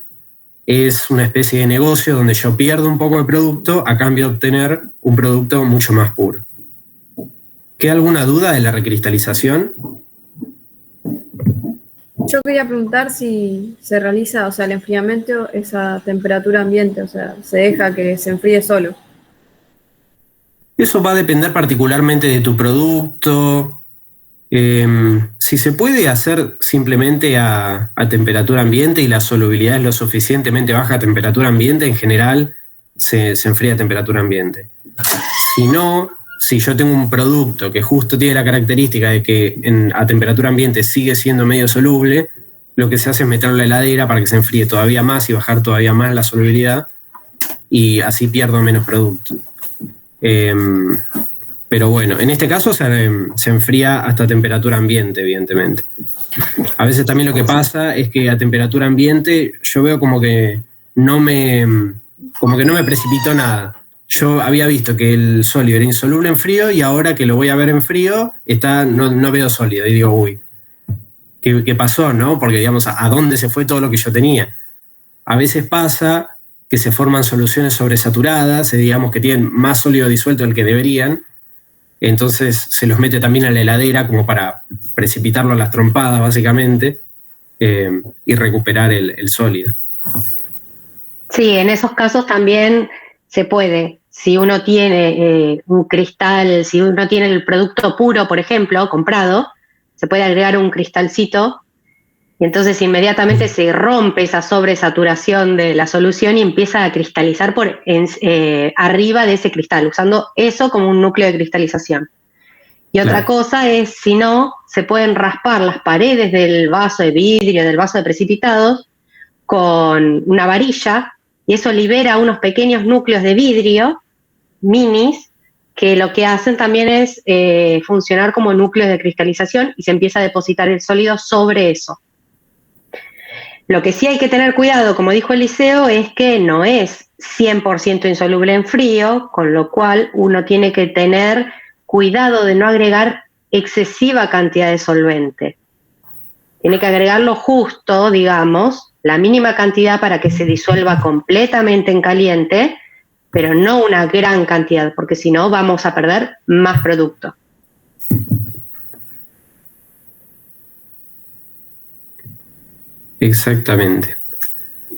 S1: es una especie de negocio donde yo pierdo un poco de producto a cambio de obtener un producto mucho más puro. ¿Queda alguna duda de la recristalización?
S9: Yo quería preguntar si se realiza, o sea, el enfriamiento es a temperatura ambiente, o sea, se deja que se enfríe solo.
S1: Eso va a depender particularmente de tu producto. Si se puede hacer simplemente a temperatura ambiente y la solubilidad es lo suficientemente baja a temperatura ambiente, en general se enfría a temperatura ambiente. Si no, si yo tengo un producto que justo tiene la característica de que a temperatura ambiente sigue siendo medio soluble, lo que se hace es meterlo en la heladera para que se enfríe todavía más y bajar todavía más la solubilidad, y así pierdo menos producto. Pero bueno, en este caso se enfría hasta temperatura ambiente, evidentemente. A veces también lo que pasa es que a temperatura ambiente yo veo como que no me precipitó nada. Yo había visto que el sólido era insoluble en frío y ahora que lo voy a ver en frío no veo sólido y digo, uy, ¿qué pasó, no? Porque digamos, ¿a dónde se fue todo lo que yo tenía? A veces pasa que se forman soluciones sobresaturadas, digamos que tienen más sólido disuelto del que deberían. Entonces se los mete también a la heladera como para precipitarlo a las trompadas, básicamente, y recuperar el sólido.
S4: Sí, en esos casos también se puede. Si uno tiene un cristal, si uno tiene el producto puro, por ejemplo, comprado, se puede agregar un cristalcito y entonces inmediatamente se rompe esa sobresaturación de la solución y empieza a cristalizar arriba de ese cristal, usando eso como un núcleo de cristalización. Y otra cosa es, si no, se pueden raspar las paredes del vaso de vidrio, del vaso de precipitados, con una varilla, y eso libera unos pequeños núcleos de vidrio, minis, que lo que hacen también es funcionar como núcleos de cristalización y se empieza a depositar el sólido sobre eso. Lo que sí hay que tener cuidado, como dijo Eliseo, es que no es 100% insoluble en frío, con lo cual uno tiene que tener cuidado de no agregar excesiva cantidad de solvente. Tiene que agregarlo justo, digamos, la mínima cantidad para que se disuelva completamente en caliente, pero no una gran cantidad, porque si no vamos a perder más producto.
S1: Exactamente.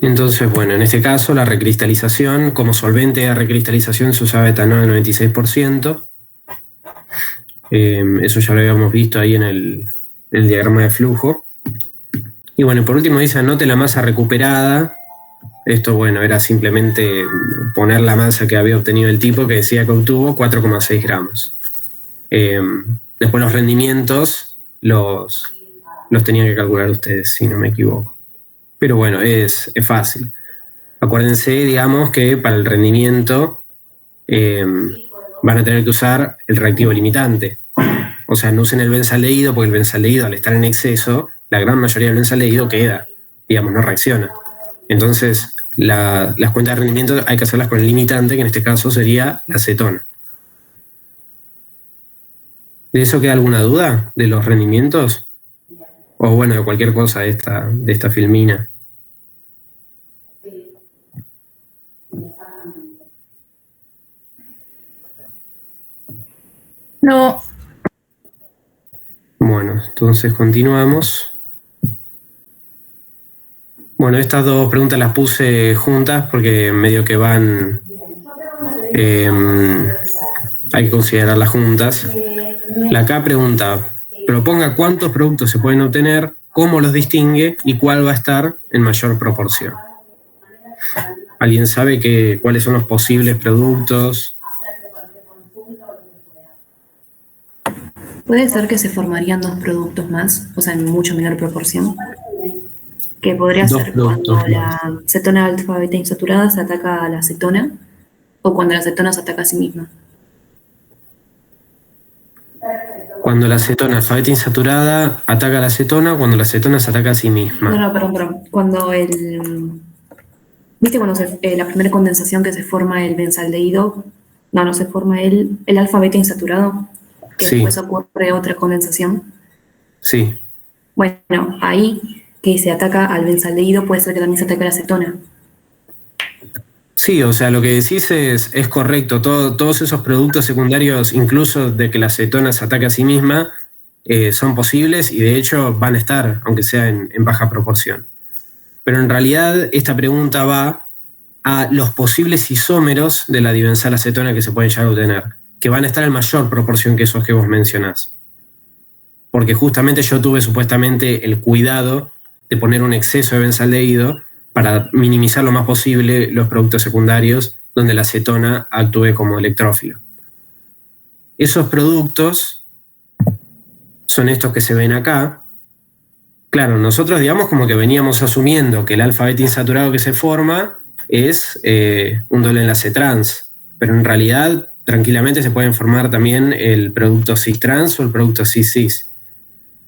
S1: Entonces, bueno, en este caso la recristalización, como solvente de recristalización se usaba etanol al 96%. Eso ya lo habíamos visto ahí en el diagrama de flujo. Y bueno, por último dice anote la masa recuperada. Esto, bueno, era simplemente poner la masa que había obtenido el tipo, que decía que obtuvo 4,6 gramos. Después los rendimientos los tenían que calcular ustedes, si no me equivoco. Pero bueno, es fácil. Acuérdense, digamos, que para el rendimiento van a tener que usar el reactivo limitante. O sea, no usen el benzaldehído, porque el benzaldehído, al estar en exceso, la gran mayoría del benzaldehído queda, digamos, no reacciona. Entonces, las cuentas de rendimiento hay que hacerlas con el limitante, que en este caso sería la acetona. ¿De eso queda alguna duda? ¿De los rendimientos? O bueno, de cualquier cosa de esta filmina.
S2: No.
S1: Bueno, entonces continuamos. Bueno, estas dos preguntas las puse juntas porque medio que van... hay que considerarlas juntas. La acá pregunta, proponga cuántos productos se pueden obtener, cómo los distingue y cuál va a estar en mayor proporción. ¿Alguien sabe cuáles son los posibles productos?
S6: ¿Puede ser que se formarían 2 productos más, o sea, en mucho menor proporción? Que podría ser cuando la cetona alfa beta insaturada se ataca a la acetona o cuando la acetona se ataca a sí misma.
S1: Cuando la acetona alfa beta insaturada ataca a la acetona o cuando la acetona se ataca a sí misma.
S6: No, perdón. Cuando ¿viste cuando la primera condensación que se forma el benzaldehído? No se forma el alfa beta insaturado, que
S1: sí.
S6: Después ocurre otra condensación.
S1: Sí.
S6: Bueno, ahí que se ataca al benzaldehído puede ser que también se ataque a la acetona.
S1: Sí, o sea, lo que decís es correcto. Todos esos productos secundarios, incluso de que la acetona se ataque a sí misma, son posibles y de hecho van a estar, aunque sea en baja proporción. Pero en realidad esta pregunta va a los posibles isómeros de la dibenzoacetona que se pueden llegar a obtener, que van a estar en mayor proporción que esos que vos mencionás. Porque justamente yo tuve supuestamente el cuidado de poner un exceso de benzaldehído para minimizar lo más posible los productos secundarios donde la acetona actúe como electrófilo. Esos productos son estos que se ven acá. Claro, nosotros digamos como que veníamos asumiendo que el alfa beta insaturado que se forma es un doble enlace trans, pero en realidad tranquilamente se pueden formar también el producto cis-trans o el producto cis-cis.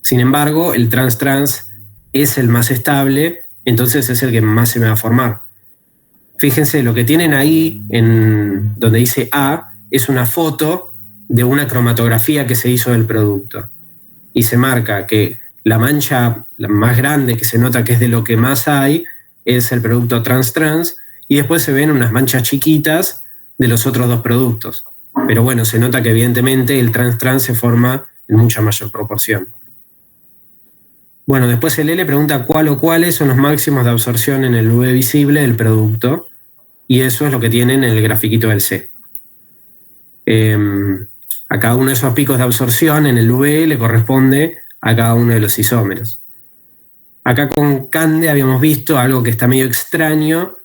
S1: Sin embargo, el trans-trans es el más estable, entonces es el que más se me va a formar. Fíjense, lo que tienen ahí, en donde dice A, es una foto de una cromatografía que se hizo del producto. Y se marca que la mancha la más grande, que se nota que es de lo que más hay, es el producto trans-trans, y después se ven unas manchas chiquitas de los otros dos productos. Pero bueno, se nota que evidentemente el trans-trans se forma en mucha mayor proporción. Bueno, después el L pregunta cuál o cuáles son los máximos de absorción en el UV visible del producto, y eso es lo que tienen en el grafiquito del C. A cada uno de esos picos de absorción en el UV le corresponde a cada uno de los isómeros. Acá con Cande habíamos visto algo que está medio extraño,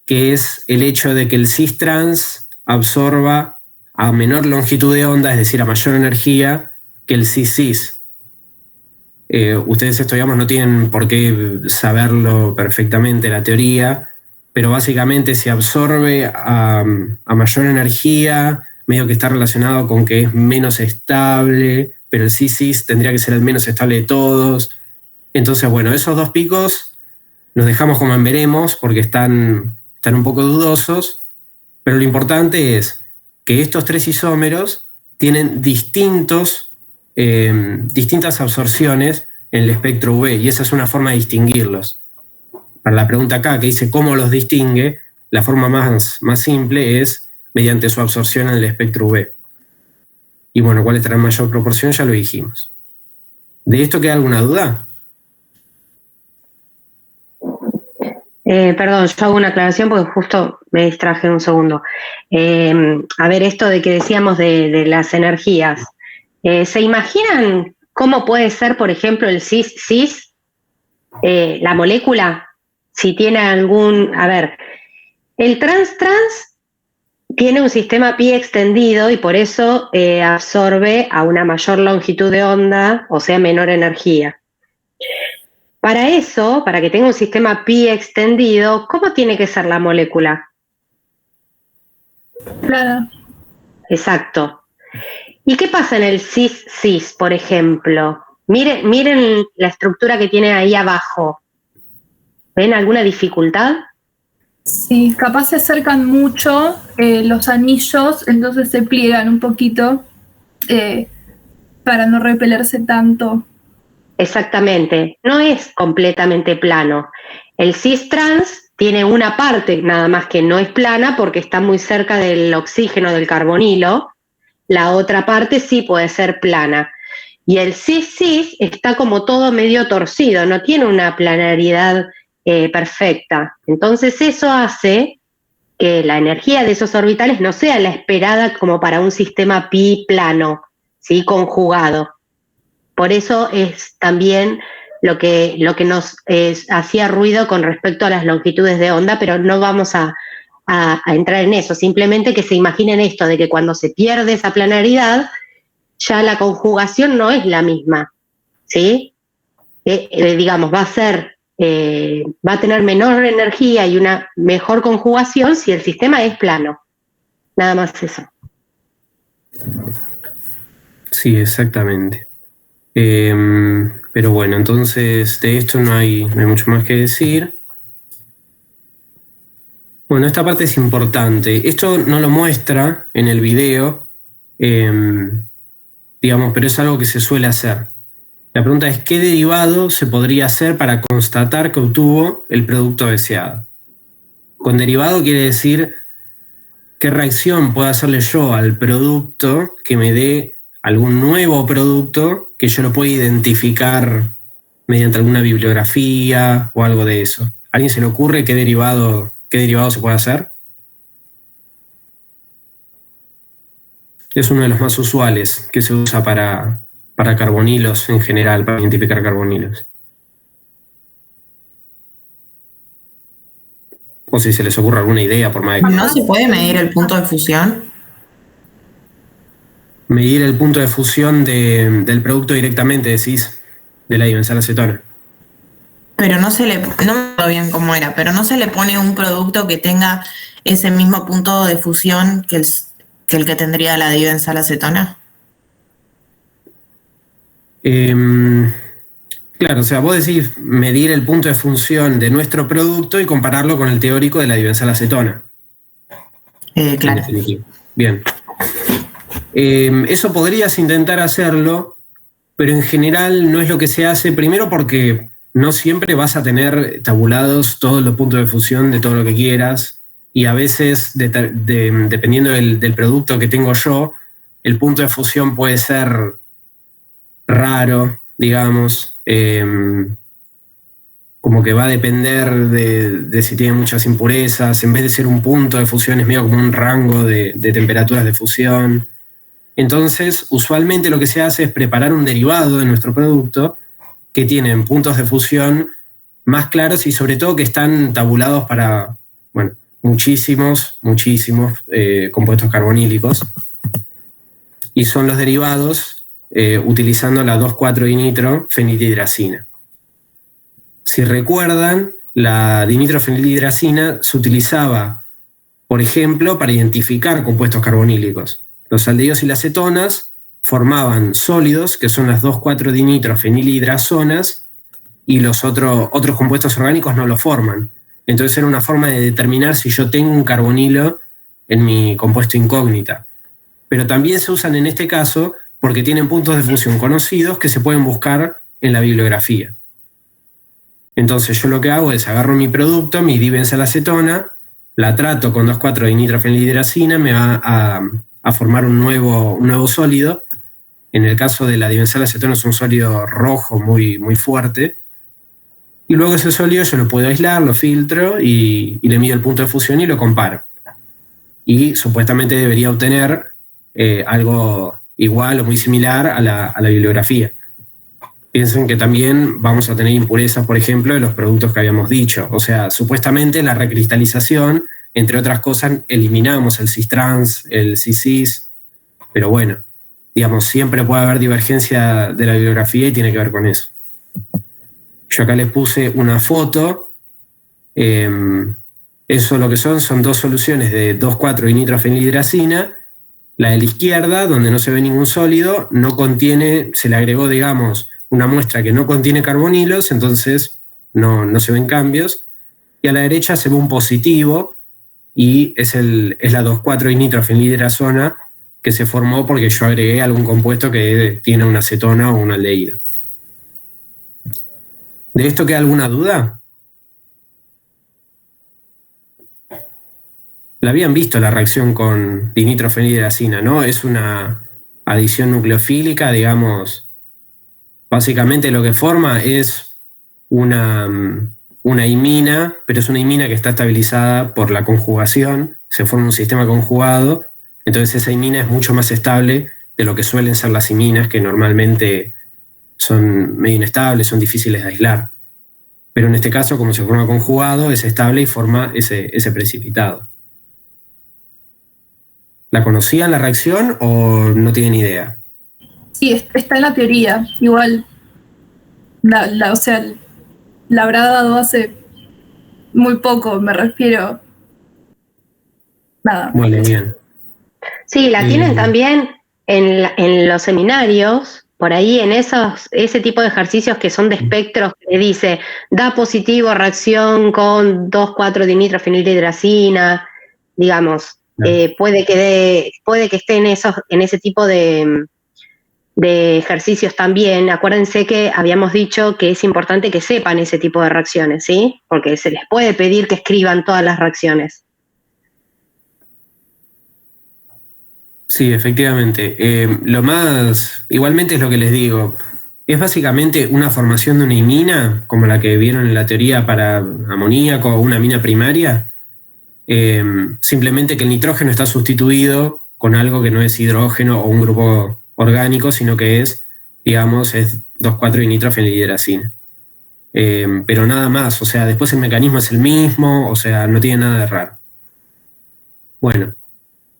S1: que es el hecho de que el cis-trans absorba a menor longitud de onda, es decir, a mayor energía, que el cis-cis. Ustedes esto, digamos, no tienen por qué saberlo perfectamente la teoría, pero básicamente si absorbe a mayor energía, medio que está relacionado con que es menos estable, pero el cis-cis tendría que ser el menos estable de todos. Entonces, bueno, esos dos picos los dejamos como en veremos porque están un poco dudosos, pero lo importante es que estos tres isómeros tienen distintas absorciones en el espectro UV, y esa es una forma de distinguirlos. Para la pregunta acá que dice cómo los distingue, la forma más simple es mediante su absorción en el espectro UV. Y bueno, ¿cuál estará en mayor proporción? Ya lo dijimos. ¿De esto queda alguna duda?
S4: Perdón, yo hago una aclaración porque justo me distraje un segundo. A ver, esto de que decíamos de las energías. ¿Se imaginan cómo puede ser, por ejemplo, el cis-cis, la molécula? Si tiene algún... A ver, el trans-trans tiene un sistema pi extendido y por eso absorbe a una mayor longitud de onda, o sea, menor energía. Para eso, para que tenga un sistema pi extendido, ¿cómo tiene que ser la molécula?
S2: Plana.
S4: Exacto. ¿Y qué pasa en el cis-cis, por ejemplo? Miren la estructura que tiene ahí abajo. ¿Ven alguna dificultad?
S2: Sí, capaz se acercan mucho los anillos, entonces se pliegan un poquito para no repelerse tanto.
S4: Exactamente, no es completamente plano. El cis-trans tiene una parte nada más que no es plana porque está muy cerca del oxígeno del carbonilo, la otra parte sí puede ser plana. Y el cis-cis está como todo medio torcido, no tiene una planaridad perfecta. Entonces eso hace que la energía de esos orbitales no sea la esperada como para un sistema pi plano, ¿sí? Conjugado. Por eso es también lo que nos hacía ruido con respecto a las longitudes de onda, pero no vamos a entrar en eso, simplemente que se imaginen esto, de que cuando se pierde esa planaridad, ya la conjugación no es la misma, ¿sí? Digamos, va a tener menor energía y una mejor conjugación si el sistema es plano. Nada más eso.
S1: Sí, exactamente. Pero bueno, entonces de esto no hay mucho más que decir. Bueno, esta parte es importante. Esto no lo muestra en el video, digamos, pero es algo que se suele hacer. La pregunta es, ¿qué derivado se podría hacer para constatar que obtuvo el producto deseado? Con derivado quiere decir qué reacción puedo hacerle yo al producto que me dé algún nuevo producto que yo lo pueda identificar mediante alguna bibliografía o algo de eso. ¿A alguien se le ocurre qué derivado se puede hacer? Es uno de los más usuales que se usa para carbonilos en general, para identificar carbonilos. O si se les ocurre alguna idea por más de...
S3: ¿No se puede medir el punto de fusión?
S1: Medir el punto de fusión del producto directamente, decís, de la dibenzoacetona.
S3: Pero no me acuerdo bien cómo era, pero no se le pone un producto que tenga ese mismo punto de fusión que el que tendría la dibenzoacetona.
S1: Claro, o sea, vos decís medir el punto de fusión de nuestro producto y compararlo con el teórico de la dibenzoacetona.
S3: Claro.
S1: Bien. Eso podrías intentar hacerlo, pero en general no es lo que se hace, primero porque no siempre vas a tener tabulados todos los puntos de fusión de todo lo que quieras, y a veces, dependiendo del producto que tengo yo, el punto de fusión puede ser raro, digamos, como que va a depender de si tiene muchas impurezas. En vez de ser un punto de fusión es medio como un rango de temperaturas de fusión. Entonces, usualmente lo que se hace es preparar un derivado de nuestro producto que tienen puntos de fusión más claros y sobre todo que están tabulados para, bueno, muchísimos compuestos carbonílicos. Y son los derivados utilizando la 2,4-dinitrofenilhidracina. Si recuerdan, la dinitrofenilhidracina se utilizaba, por ejemplo, para identificar compuestos carbonílicos. Los aldehídos y las cetonas formaban sólidos, que son las 2,4-dinitrofenilhidrazonas, y los otros compuestos orgánicos no lo forman. Entonces era una forma de determinar si yo tengo un carbonilo en mi compuesto incógnita. Pero también se usan en este caso porque tienen puntos de fusión conocidos que se pueden buscar en la bibliografía. Entonces yo lo que hago es agarro mi producto, mi dibenzoacetona, la trato con 2,4-dinitrofenilhidracina, me va a formar un nuevo sólido. En el caso de la dibenzoacetona es un sólido rojo muy, muy fuerte. Y luego ese sólido yo lo puedo aislar, lo filtro y le mido el punto de fusión y lo comparo. Y supuestamente debería obtener algo igual o muy similar a la bibliografía. Piensen que también vamos a tener impurezas, por ejemplo, de los productos que habíamos dicho. O sea, supuestamente la recristalización entre otras cosas, eliminamos el cis-trans, el cis-cis, pero bueno, digamos, siempre puede haber divergencia de la bibliografía y tiene que ver con eso. Yo acá les puse una foto. Eso lo que son dos soluciones de 2,4-dinitrofenilhidracina. La de la izquierda, donde no se ve ningún sólido, no contiene, se le agregó, digamos, una muestra que no contiene carbonilos, entonces no se ven cambios. Y a la derecha se ve un positivo, y es la 2,4-dinitrofenilhidrazona, que se formó porque yo agregué algún compuesto que tiene una acetona o un aldehído. ¿De esto queda alguna duda? La habían visto la reacción con dinitrofenilhidracina, ¿no? Es una adición nucleofílica, digamos. Básicamente lo que forma es una imina, pero es una imina que está estabilizada por la conjugación, se forma un sistema conjugado, entonces esa imina es mucho más estable de lo que suelen ser las iminas, que normalmente son medio inestables, son difíciles de aislar. Pero en este caso, como se forma conjugado, es estable y forma ese precipitado. ¿La conocían la reacción o no tienen idea?
S2: Sí, está en la teoría. Igual, o sea, la habrá dado hace muy poco, me refiero. Nada.
S1: Muy bien.
S4: Sí, la tienen también en los seminarios, por ahí en ese tipo de ejercicios que son de espectros, que dice, da positivo reacción con 2,4-dinitrofenilhidracina, digamos. Puede que esté en ese tipo de ejercicios también. Acuérdense que habíamos dicho que es importante que sepan ese tipo de reacciones, ¿sí? Porque se les puede pedir que escriban todas las reacciones.
S1: Sí, efectivamente. Igualmente es lo que les digo, es básicamente una formación de una imina, como la que vieron en la teoría para amoníaco o una amina primaria. Simplemente que el nitrógeno está sustituido con algo que no es hidrógeno o un grupo orgánico, sino que es 2,4-dinitrofenilhidracina. Pero nada más, o sea, después el mecanismo es el mismo, o sea, no tiene nada de raro. Bueno,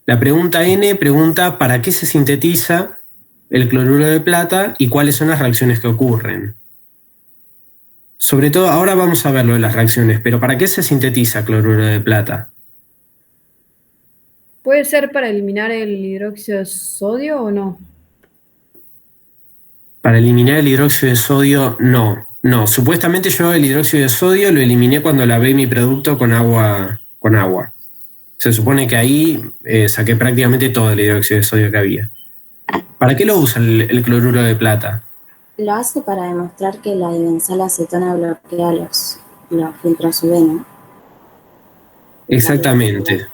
S1: la pregunta N pregunta ¿para qué se sintetiza el cloruro de plata y cuáles son las reacciones que ocurren? Sobre todo, ahora vamos a ver lo de las reacciones, pero ¿para qué se sintetiza cloruro de plata?
S9: ¿Puede ser para eliminar el hidróxido de sodio o no?
S1: Para eliminar el hidróxido de sodio, no. No, supuestamente yo el hidróxido de sodio lo eliminé cuando lavé mi producto con agua. Se supone que ahí saqué prácticamente todo el hidróxido de sodio que había. ¿Para qué lo usa el cloruro de plata?
S10: Lo hace para demostrar que la dibenzoacetona bloquea los filtros UV, ¿no?
S1: Exactamente.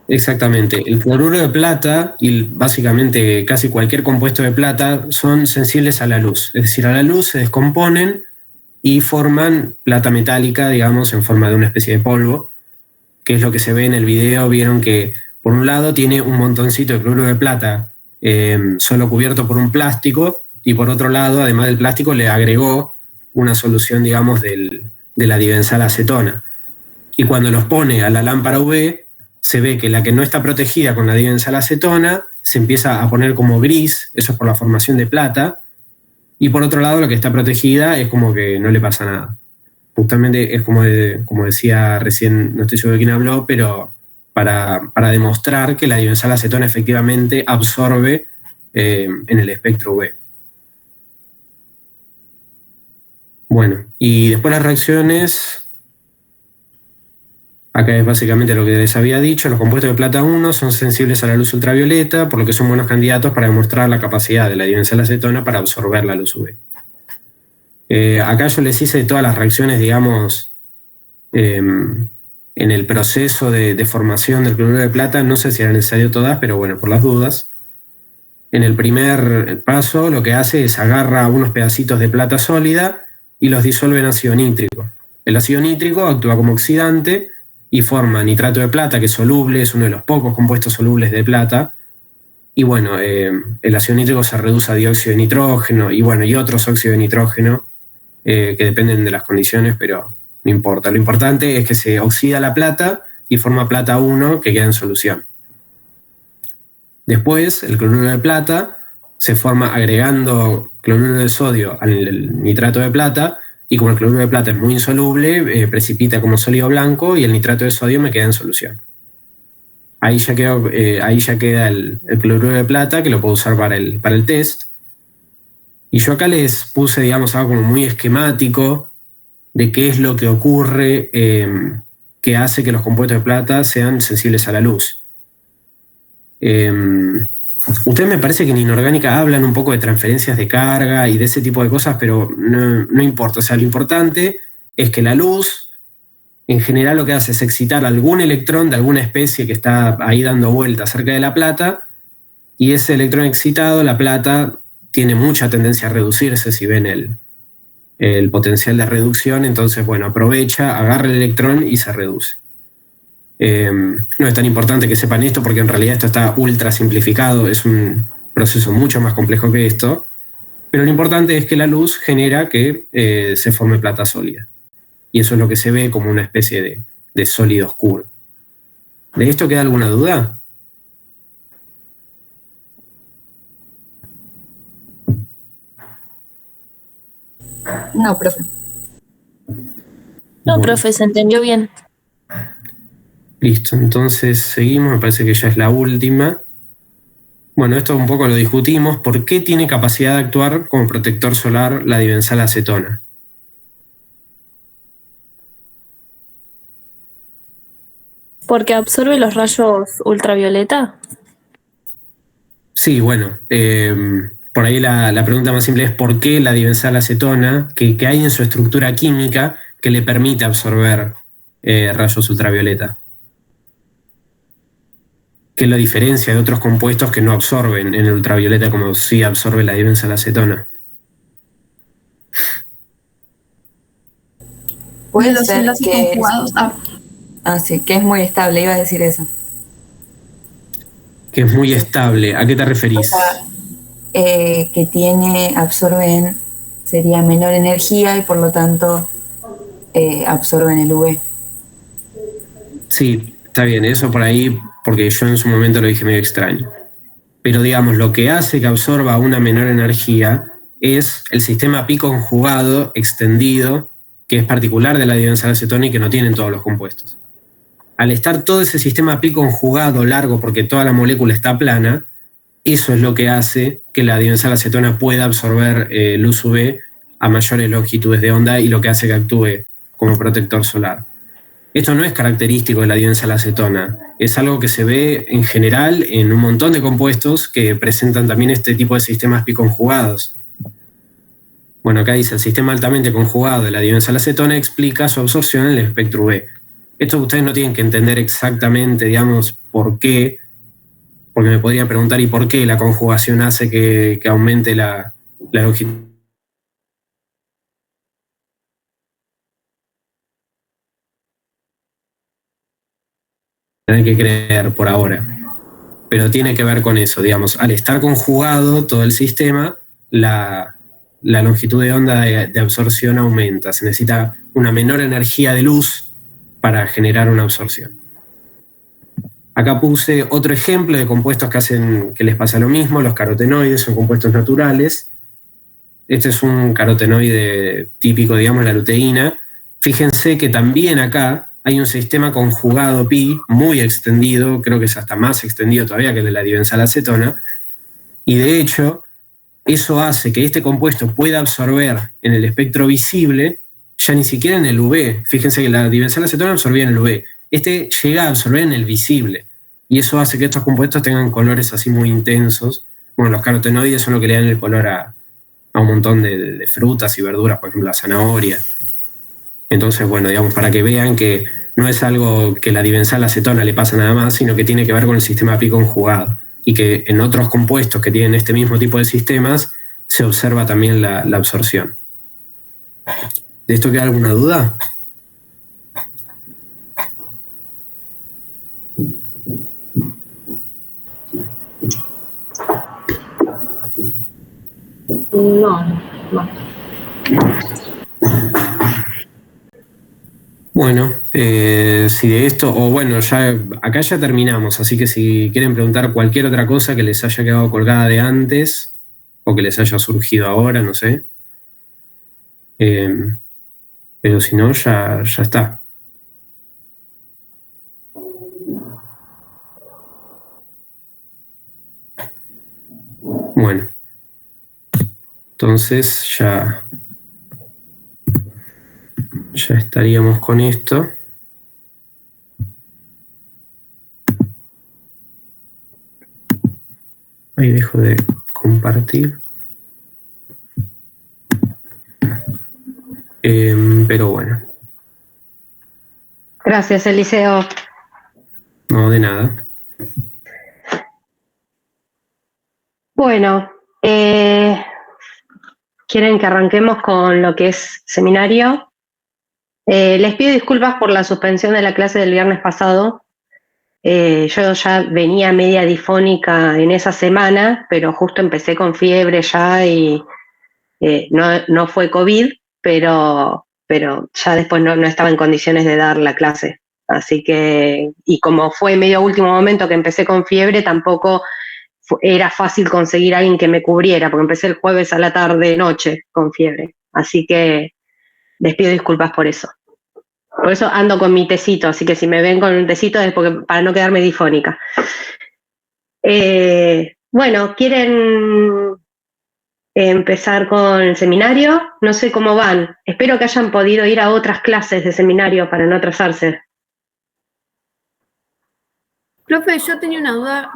S1: Exactamente. El cloruro de plata y básicamente casi cualquier compuesto de plata son sensibles a la luz. Es decir, a la luz se descomponen y forman plata metálica, digamos, en forma de una especie de polvo, que es lo que se ve en el video. Vieron que por un lado tiene un montoncito de cloruro de plata solo cubierto por un plástico, y por otro lado, además del plástico, le agregó una solución, digamos, de la dibenzoacetona. Y cuando los pone a la lámpara UV, se ve que la que no está protegida con la dibenzoacetona se empieza a poner como gris, eso es por la formación de plata, y por otro lado la que está protegida es como que no le pasa nada. Justamente es como decía recién, no estoy seguro de quién habló, pero para demostrar que la dibenzoacetona efectivamente absorbe en el espectro UV. Bueno, y después las reacciones, acá es básicamente lo que les había dicho. Los compuestos de plata 1 son sensibles a la luz ultravioleta, por lo que son buenos candidatos para demostrar la capacidad de la dibenzoacetona para absorber la luz UV. Acá yo les hice todas las reacciones, digamos, en el proceso de formación del cloruro de plata. No sé si era necesario todas, pero bueno, por las dudas. En el primer paso lo que hace es agarra unos pedacitos de plata sólida y los disuelve en ácido nítrico. El ácido nítrico actúa como oxidante y forma nitrato de plata, que es soluble, es uno de los pocos compuestos solubles de plata. Y bueno, el ácido nítrico se reduce a dióxido de nitrógeno y bueno, y otros óxidos de nitrógeno que dependen de las condiciones, pero no importa. Lo importante es que se oxida la plata y forma plata 1 que queda en solución. Después, el cloruro de plata se forma agregando cloruro de sodio al nitrato de plata, y como el cloruro de plata es muy insoluble, precipita como sólido blanco y el nitrato de sodio me queda en solución. Ahí ya queda el cloruro de plata, que lo puedo usar para el test. Y yo acá les puse, digamos, algo como muy esquemático de qué es lo que ocurre que hace que los compuestos de plata sean sensibles a la luz. Ustedes me parece que en inorgánica hablan un poco de transferencias de carga y de ese tipo de cosas, pero no importa. O sea, lo importante es que la luz, en general, lo que hace es excitar algún electrón de alguna especie que está ahí dando vueltas cerca de la plata, y ese electrón excitado, la plata, tiene mucha tendencia a reducirse si ven el potencial de reducción. Entonces, bueno, aprovecha, agarra el electrón y se reduce. No es tan importante que sepan esto porque en realidad esto está ultra simplificado, es un proceso mucho más complejo que esto, pero lo importante es que la luz genera que se forme plata sólida. Y eso es lo que se ve como una especie de sólido oscuro. ¿De esto queda alguna duda?
S11: No, profe.
S8: No, profe, se entendió bien.
S1: Listo, entonces seguimos, me parece que ya es la última. Bueno, esto un poco lo discutimos. ¿Por qué tiene capacidad de actuar como protector solar la dibenzal acetona?
S8: ¿Porque absorbe los rayos ultravioleta?
S1: Sí, bueno, por ahí la pregunta más simple es ¿por qué la dibenzal acetona, que hay en su estructura química que le permite absorber rayos ultravioleta? ¿Qué lo diferencia de otros compuestos que no absorben en el ultravioleta como sí absorbe la dibenzal acetona?
S11: Puede
S2: Los
S11: ser
S2: enlaces
S11: que
S2: conjugados.
S11: sí, que es muy estable, iba a decir eso.
S1: Que es muy estable. ¿A qué te referís?
S11: O sea, que absorben, sería menor energía y por lo tanto absorben el UV.
S1: Sí, está bien, eso por ahí, porque yo en su momento lo dije medio extraño. Pero digamos, lo que hace que absorba una menor energía es el sistema pi conjugado extendido, que es particular de la dibenzal acetona y que no tienen todos los compuestos. Al estar todo ese sistema pi conjugado largo, porque toda la molécula está plana, eso es lo que hace que la dibenzal acetona pueda absorber luz UV a mayores longitudes de onda y lo que hace que actúe como protector solar. Esto no es característico de la dibenzal acetona, es algo que se ve en general en un montón de compuestos que presentan también este tipo de sistemas pi conjugados. Bueno, acá dice, el sistema altamente conjugado de la dibenzal acetona explica su absorción en el espectro UV. Esto ustedes no tienen que entender exactamente, digamos, por qué, porque me podrían preguntar, ¿y por qué la conjugación hace que aumente la longitud? Tienen que creer por ahora. Pero tiene que ver con eso, digamos, al estar conjugado todo el sistema, la longitud de onda de absorción aumenta. Se necesita una menor energía de luz para generar una absorción. Acá puse otro ejemplo de compuestos que les pasa lo mismo. Los carotenoides son compuestos naturales. Este es un carotenoide típico, digamos, la luteína. Fíjense que también acá hay un sistema conjugado pi muy extendido, creo que es hasta más extendido todavía que el de la dibenzal acetona, y de hecho eso hace que este compuesto pueda absorber en el espectro visible, ya ni siquiera en el UV. Fíjense que la dibenzal acetona absorbía en el UV, este llega a absorber en el visible, y eso hace que estos compuestos tengan colores así muy intensos. Bueno, los carotenoides son lo que le dan el color a un montón de frutas y verduras, por ejemplo la zanahoria. Entonces, bueno, digamos, para que vean que no es algo que la dibenzal acetona le pasa nada más, sino que tiene que ver con el sistema pi conjugado. Y que en otros compuestos que tienen este mismo tipo de sistemas se observa también la absorción. ¿De esto queda alguna duda?
S5: No.
S1: Bueno, si de esto, o bueno, ya acá ya terminamos, así que si quieren preguntar cualquier otra cosa que les haya quedado colgada de antes o que les haya surgido ahora, no sé. Pero si no, ya está. Bueno, entonces ya estaríamos con esto. Ahí dejo de compartir. Pero bueno.
S4: Gracias, Eliseo.
S1: No, de nada.
S4: Bueno, ¿quieren que arranquemos con lo que es seminario? Les pido disculpas por la suspensión de la clase del viernes pasado. Yo ya venía media difónica en esa semana, pero justo empecé con fiebre ya y no fue COVID, pero ya después no estaba en condiciones de dar la clase. Así que, y como fue medio último momento que empecé con fiebre, tampoco era fácil conseguir a alguien que me cubriera, porque empecé el jueves a la tarde, noche, con fiebre. Así que les pido disculpas por eso. Por eso ando con mi tecito, así que si me ven con un tecito es porque, para no quedarme difónica. Bueno, ¿quieren empezar con el seminario? No sé cómo van. Espero que hayan podido ir a otras clases de seminario para no atrasarse.
S9: Profe, yo tenía una duda.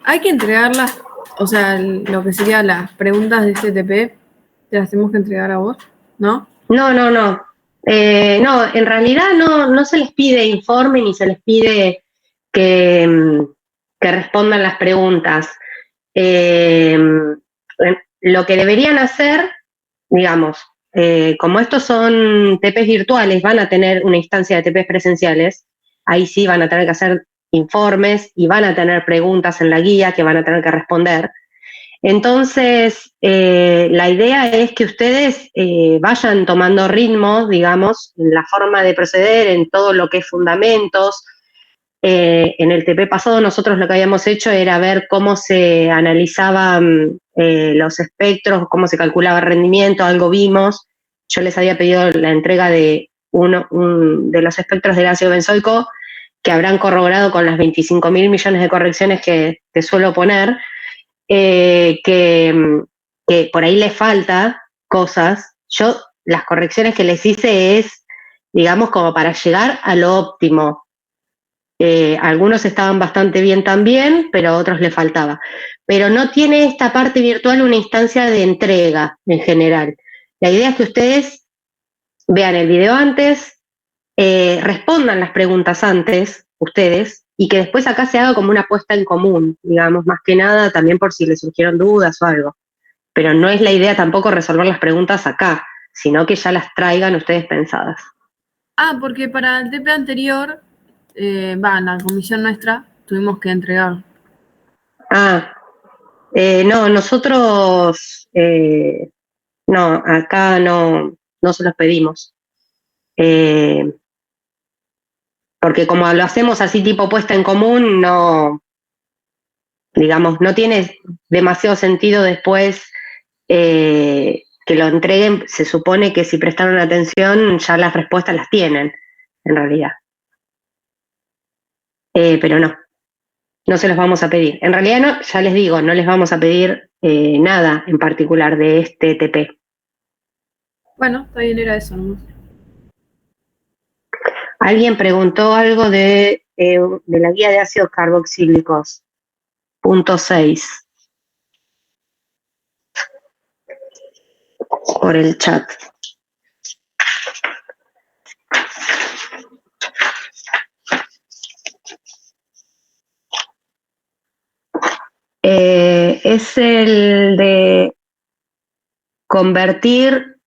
S9: Hay que entregarlas, o sea, lo que serían las preguntas de STP, ¿te las tenemos que entregar a vos? ¿No?
S4: No. No, en realidad no se les pide informe ni se les pide que respondan las preguntas. Lo que deberían hacer, digamos, como estos son TPs virtuales, van a tener una instancia de TPs presenciales, ahí sí van a tener que hacer informes y van a tener preguntas en la guía que van a tener que responder. Entonces, la idea es que ustedes vayan tomando ritmo, digamos, en la forma de proceder, en todo lo que es fundamentos. En el TP pasado nosotros lo que habíamos hecho era ver cómo se analizaban los espectros, cómo se calculaba el rendimiento, algo vimos. Yo les había pedido la entrega de de los espectros del ácido benzoico que habrán corroborado con las 25.000 millones de correcciones que suelo poner. Que por ahí les falta cosas. Yo las correcciones que les hice es, digamos, como para llegar a lo óptimo. Algunos estaban bastante bien también, pero a otros les faltaba. Pero no tiene esta parte virtual una instancia de entrega en general. La idea es que ustedes vean el video antes, respondan las preguntas antes, ustedes, y que después acá se haga como una puesta en común, digamos, más que nada también por si les surgieron dudas o algo. Pero no es la idea tampoco resolver las preguntas acá, sino que ya las traigan ustedes pensadas.
S9: Ah, porque para el TP anterior, en la comisión nuestra, tuvimos que entregar.
S4: No, nosotros, no, acá no se los pedimos. Porque como lo hacemos así tipo puesta en común, no, digamos, no tiene demasiado sentido después que lo entreguen. Se supone que si prestaron atención ya las respuestas las tienen, en realidad. Pero no se los vamos a pedir. En realidad no, ya les digo, no les vamos a pedir nada en particular de este TP.
S9: Bueno, está bien, era eso nomás.
S4: Alguien preguntó algo de la guía de ácidos carboxílicos, punto 6, por el chat. Es el de convertir.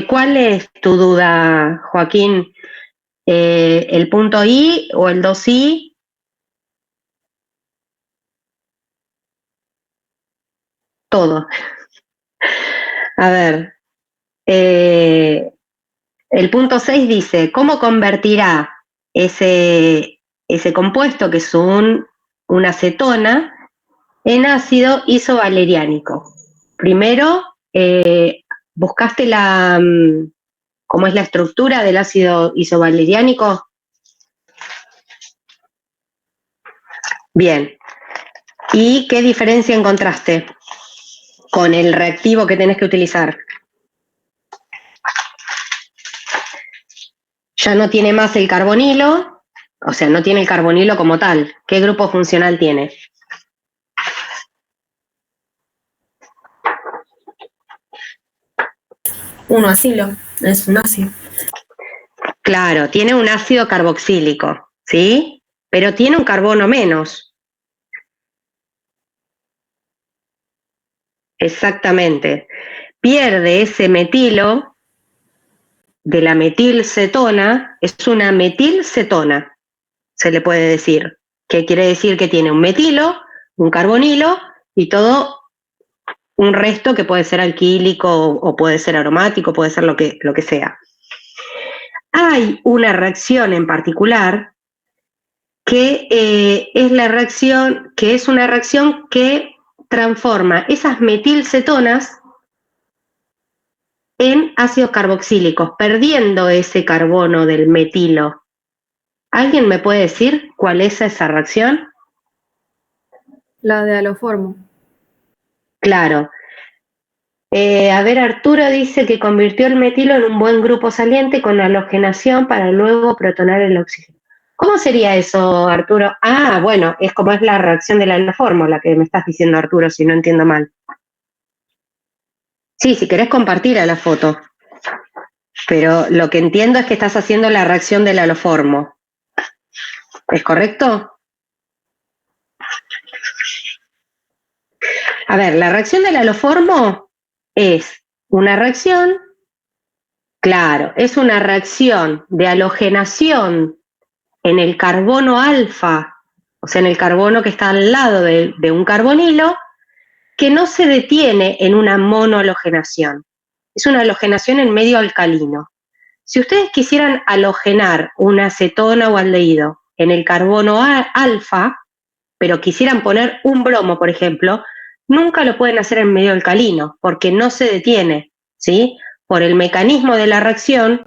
S4: ¿Cuál es tu duda, Joaquín? ¿El punto I o el 2I? Todo. A ver, El punto 6 dice, ¿cómo convertirá ese compuesto, que es una acetona, en ácido isovaleriánico? Primero, buscaste cómo es la estructura del ácido isovaleriánico. Bien. ¿Y qué diferencia encontraste con el reactivo que tenés que utilizar? Ya no tiene más el carbonilo, o sea, no tiene el carbonilo como tal. ¿Qué grupo funcional tiene?
S6: Uno acilo, es un ácido.
S4: Claro, tiene un ácido carboxílico, ¿sí? Pero tiene un carbono menos. Exactamente. Pierde ese metilo de la metilcetona, es una metilcetona, se le puede decir. Que quiere decir que tiene un metilo, un carbonilo y todo un resto que puede ser alquílico o puede ser aromático, puede ser lo que sea. Hay una reacción en particular que es una reacción que transforma esas metilcetonas en ácidos carboxílicos, perdiendo ese carbono del metilo. ¿Alguien me puede decir cuál es esa reacción?
S9: La de aloformo.
S4: Claro. A ver, Arturo dice que convirtió el metilo en un buen grupo saliente con halogenación para luego protonar el oxígeno. ¿Cómo sería eso, Arturo? Ah, bueno, es como es la reacción de la aloformo, la que me estás diciendo, Arturo, si no entiendo mal. Sí, si querés compartir a la foto. Pero lo que entiendo es que estás haciendo la reacción del aloformo. ¿Es correcto? A ver, la reacción del aloformo es una reacción, claro, es una reacción de halogenación en el carbono alfa, o sea, en el carbono que está al lado de un carbonilo, que no se detiene en una monohalogenación. Es una halogenación en medio alcalino. Si ustedes quisieran halogenar una acetona o aldehído en el carbono alfa, pero quisieran poner un bromo, por ejemplo, nunca lo pueden hacer en medio alcalino, porque no se detiene, ¿sí? Por el mecanismo de la reacción,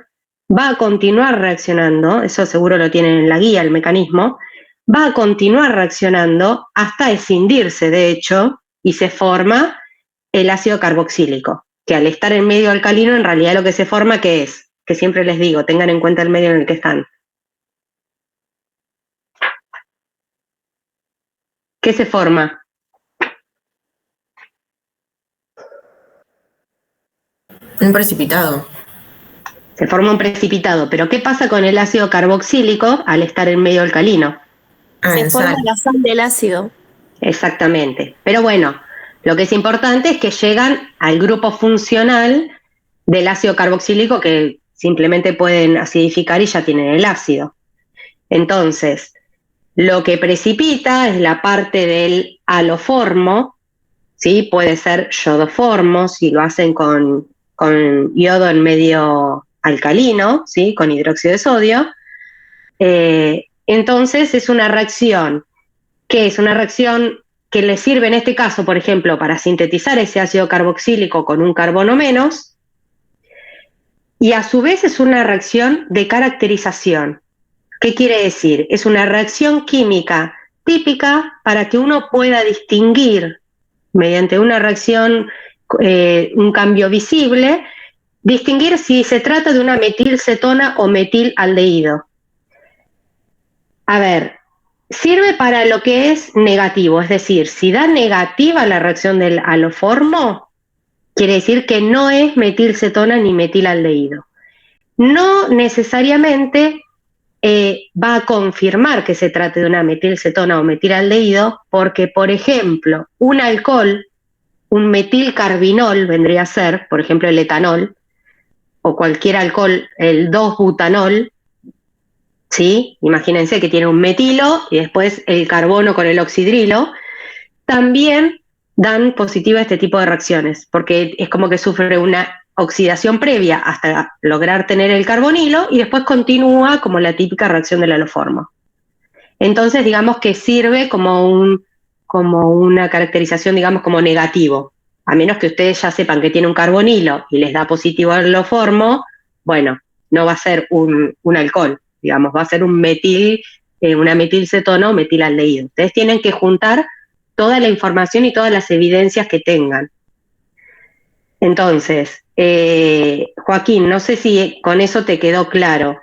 S4: va a continuar reaccionando, eso seguro lo tienen en la guía, el mecanismo, va a continuar reaccionando hasta escindirse, de hecho, y se forma el ácido carboxílico, que al estar en medio alcalino, en realidad lo que se forma, ¿qué es? Que siempre les digo, tengan en cuenta el medio en el que están. ¿Qué se forma?
S3: Un precipitado.
S4: Se forma un precipitado, pero ¿qué pasa con el ácido carboxílico al estar en medio alcalino?
S8: Se forma la sal del ácido.
S4: Exactamente. Pero bueno, lo que es importante es que llegan al grupo funcional del ácido carboxílico que simplemente pueden acidificar y ya tienen el ácido. Entonces, lo que precipita es la parte del haloformo, ¿sí? Puede ser yodoformo, si lo hacen con yodo en medio alcalino, ¿sí? Con hidróxido de sodio. Entonces es una reacción que le sirve en este caso, por ejemplo, para sintetizar ese ácido carboxílico con un carbono menos, y a su vez es una reacción de caracterización. ¿Qué quiere decir? Es una reacción química típica para que uno pueda distinguir, mediante una reacción, un cambio visible, distinguir si se trata de una metilcetona o metilaldehído. A ver, sirve para lo que es negativo, es decir, si da negativa la reacción del haloformo, quiere decir que no es metilcetona ni metilaldehído. No necesariamente va a confirmar que se trate de una metilcetona o metilaldehído, porque, por ejemplo, un alcohol, un metilcarbinol vendría a ser, por ejemplo, el etanol, o cualquier alcohol, el 2-butanol, ¿sí? Imagínense que tiene un metilo y después el carbono con el oxidrilo, también dan positiva este tipo de reacciones, porque es como que sufre una oxidación previa hasta lograr tener el carbonilo y después continúa como la típica reacción del haloformo. Entonces, digamos que sirve como una caracterización, digamos, como negativo. A menos que ustedes ya sepan que tiene un carbonilo y les da positivo al haloformo, bueno, no va a ser un alcohol, digamos, va a ser un una metilcetona o metilaldehído. Ustedes tienen que juntar toda la información y todas las evidencias que tengan. Entonces, Joaquín, no sé si con eso te quedó claro.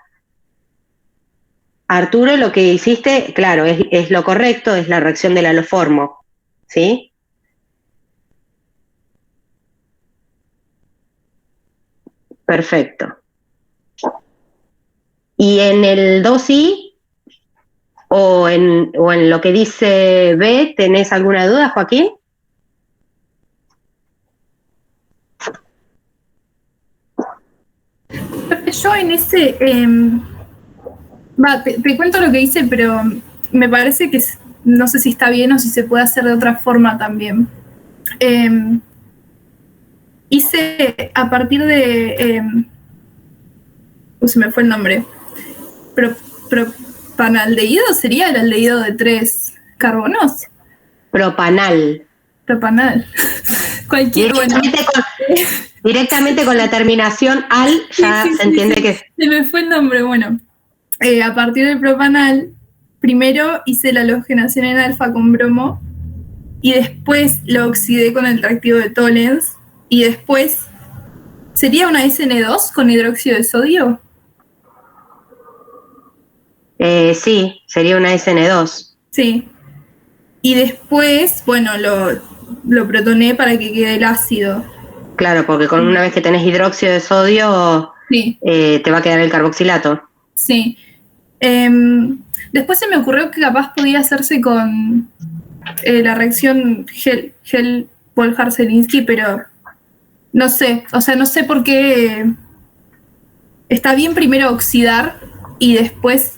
S4: Arturo, lo que hiciste, claro, es lo correcto, es la reacción del haloformo, ¿sí? Perfecto. ¿Y en el 2i o en lo que dice B, tenés alguna duda, Joaquín?
S2: Yo en ese, te cuento lo que hice, pero me parece que no sé si está bien o si se puede hacer de otra forma también. Hice a partir de, se me fue el nombre, propanaldehído sería el aldehído de 3 carbonos.
S4: Propanal.
S2: Cualquier,
S4: directamente con la terminación al, ya se entiende que...
S2: Se me fue el nombre, bueno. A partir del propanal, primero hice la halogenación en alfa con bromo y después lo oxidé con el reactivo de Tollens y después, ¿sería una SN2 con hidróxido de sodio?
S4: Sí, sería una SN2.
S2: Sí. Y después, bueno, lo protoné para que quede el ácido.
S4: Claro, porque con una vez que tenés hidróxido de sodio,
S2: sí.
S4: Te va a quedar el carboxilato.
S2: Sí. Después se me ocurrió que capaz podía hacerse con la reacción Gel-Volhar-Zelinsky, pero no sé, o sea, no sé por qué está bien primero oxidar y después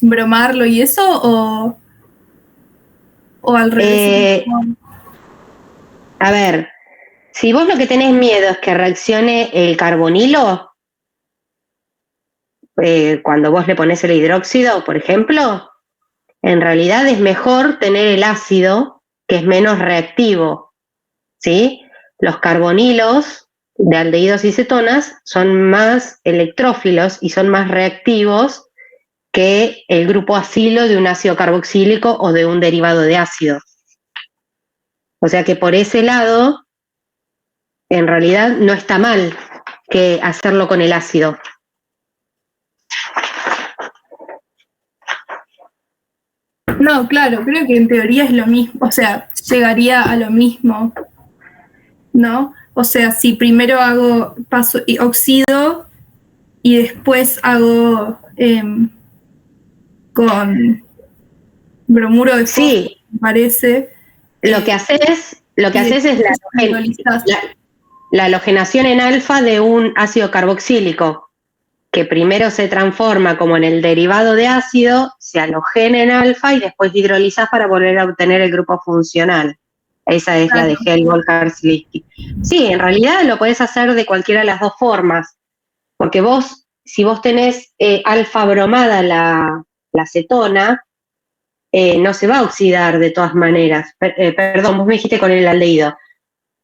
S2: bromarlo y eso, o al revés.
S4: A ver, si vos lo que tenés miedo es que reaccione el carbonilo, cuando vos le pones el hidróxido, por ejemplo, en realidad es mejor tener el ácido, que es menos reactivo, ¿sí? Los carbonilos de aldehídos y cetonas son más electrófilos y son más reactivos que el grupo acilo de un ácido carboxílico o de un derivado de ácido. O sea que por ese lado, en realidad no está mal que hacerlo con el ácido.
S2: No, claro, creo que en teoría es lo mismo, o sea, llegaría a lo mismo, ¿no? O sea, si primero paso y oxido y después hago con bromuro de fósforo,
S4: sí,
S2: me parece.
S4: Lo que haces es la halogenación en alfa de un ácido carboxílico, que primero se transforma como en el derivado de ácido, se halogena en alfa y después hidrolizas para volver a obtener el grupo funcional. Esa es la de Gel-Volhar-Zelinsky. Sí, en realidad lo podés hacer de cualquiera de las dos formas, porque si vos tenés alfa bromada la acetona, no se va a oxidar de todas maneras. Perdón, vos me dijiste con el aldehído.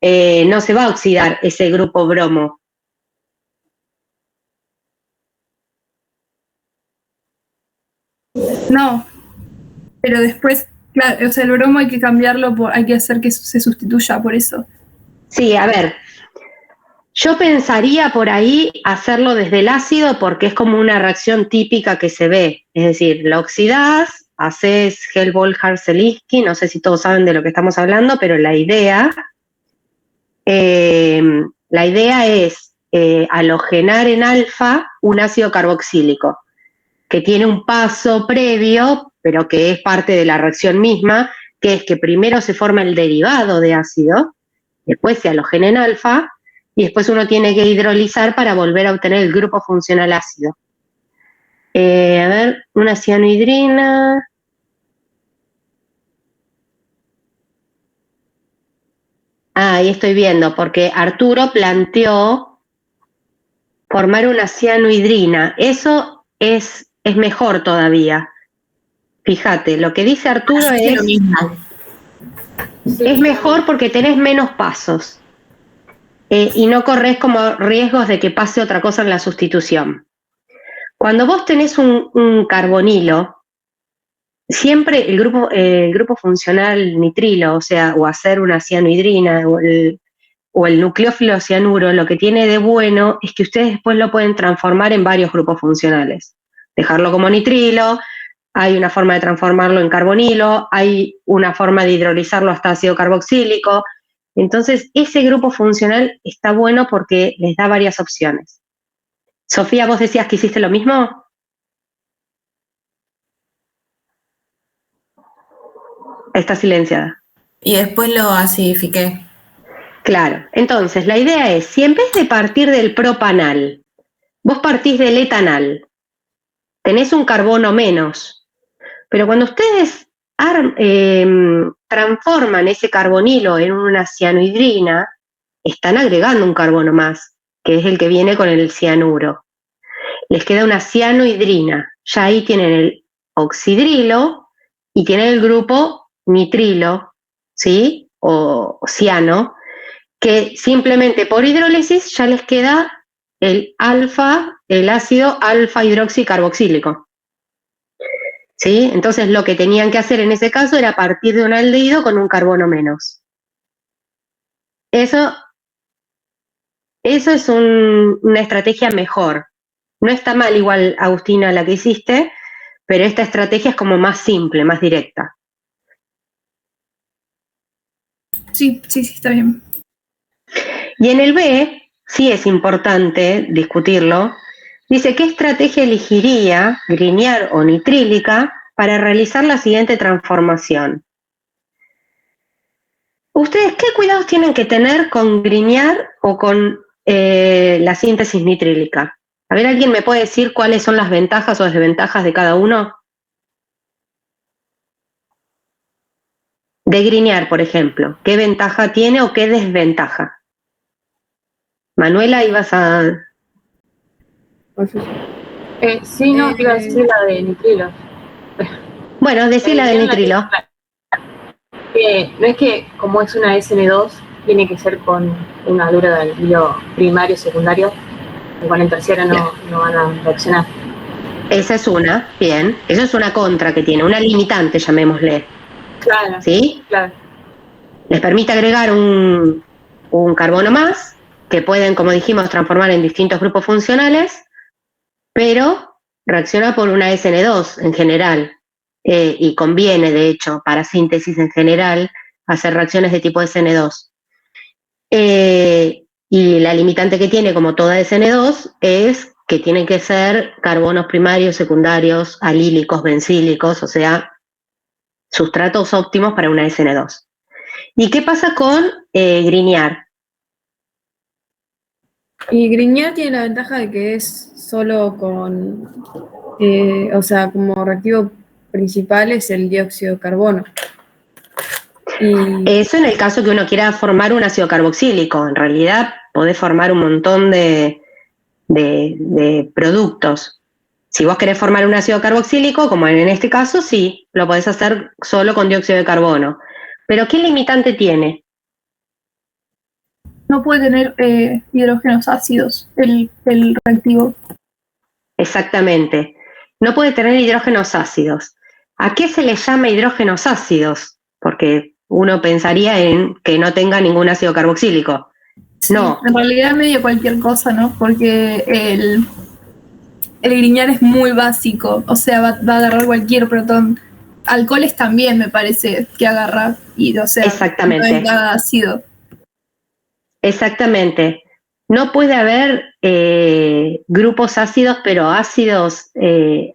S4: No se va a oxidar ese grupo bromo.
S2: No, pero después, claro, o sea, el bromo hay que cambiarlo, hay que hacer que se sustituya por eso.
S4: Sí, a ver, yo pensaría por ahí hacerlo desde el ácido porque es como una reacción típica que se ve. Es decir, la oxidás, haces Gel-Volhar-Zelinsky, no sé si todos saben de lo que estamos hablando, pero la idea es halogenar en alfa un ácido carboxílico, que tiene un paso previo, pero que es parte de la reacción misma, que es que primero se forma el derivado de ácido, después se halogena en alfa, y después uno tiene que hidrolizar para volver a obtener el grupo funcional ácido. A ver, una cianohidrina. Ahí estoy viendo, porque Arturo planteó formar una cianohidrina. Eso es mejor todavía. Fíjate, lo que dice Arturo es
S3: lo mismo.
S4: Es mejor porque tenés menos pasos y no corres como riesgos de que pase otra cosa en la sustitución. Cuando vos tenés un carbonilo, siempre el grupo funcional nitrilo, o hacer una cianohidrina o el nucleófilo cianuro, lo que tiene de bueno es que ustedes después lo pueden transformar en varios grupos funcionales. Dejarlo como nitrilo, hay una forma de transformarlo en carbonilo, hay una forma de hidrolizarlo hasta ácido carboxílico. Entonces, ese grupo funcional está bueno porque les da varias opciones. Sofía, ¿vos decías que hiciste lo mismo? Está silenciada.
S3: Y después lo acidifiqué.
S4: Claro. Entonces, la idea es, si en vez de partir del propanal, vos partís del etanal, tenés un carbono menos, pero cuando ustedes transforman ese carbonilo en una cianohidrina, están agregando un carbono más, que es el que viene con el cianuro. Les queda una cianohidrina. Ya ahí tienen el oxidrilo y tienen el grupo nitrilo, ¿sí? O ciano, que simplemente por hidrólisis ya les queda el ácido alfa hidroxicarboxílico. ¿Sí? Entonces lo que tenían que hacer en ese caso era partir de un aldehído con un carbono menos. Eso es una estrategia mejor. No está mal igual, Agustina, la que hiciste, pero esta estrategia es como más simple, más directa.
S2: Sí, está bien.
S4: Y en el B, sí es importante discutirlo, dice, ¿qué estrategia elegiría, Grignard o nitrílica, para realizar la siguiente transformación? ¿Ustedes qué cuidados tienen que tener con Grignard o con la síntesis nitrílica? A ver, ¿alguien me puede decir cuáles son las ventajas o desventajas de cada uno? De Grignard, por ejemplo, ¿qué ventaja tiene o qué desventaja? Manuela, ibas a...
S5: Sí, no, iba a decir la de nitrilo.
S4: Bueno, decí la de nitrilo.
S5: No es que como es una SN2, tiene que ser con una dura del hilo primario, secundario, y con el terciario no van a reaccionar.
S4: Esa es una, bien. Eso es una contra que tiene, una limitante, llamémosle.
S5: Claro.
S4: ¿Sí?
S5: Claro.
S4: Les permite agregar un carbono más, que pueden, como dijimos, transformar en distintos grupos funcionales, pero reacciona por una SN2 en general, y conviene, de hecho, para síntesis en general, hacer reacciones de tipo SN2. Y la limitante que tiene, como toda SN2, es que tienen que ser carbonos primarios, secundarios, alílicos, bencílicos, o sea, sustratos óptimos para una SN2. ¿Y qué pasa con Grignard?
S9: Y Grignard tiene la ventaja de que es solo con, o sea, como reactivo principal es el dióxido de carbono. Y
S4: eso en el caso que uno quiera formar un ácido carboxílico. En realidad podés formar un montón de productos. Si vos querés formar un ácido carboxílico, como en este caso, sí, lo podés hacer solo con dióxido de carbono. Pero ¿qué limitante tiene?
S2: No puede tener hidrógenos ácidos, el reactivo.
S4: Exactamente. No puede tener hidrógenos ácidos. ¿A qué se le llama hidrógenos ácidos? Porque uno pensaría en que no tenga ningún ácido carboxílico.
S2: Sí,
S4: no.
S2: En realidad medio cualquier cosa, ¿no? Porque el Grignard es muy básico, o sea, va a agarrar cualquier protón. Alcoholes también me parece que agarra, y o sea,
S4: exactamente.
S2: No es nada ácido.
S4: Exactamente. No puede haber grupos ácidos, pero ácidos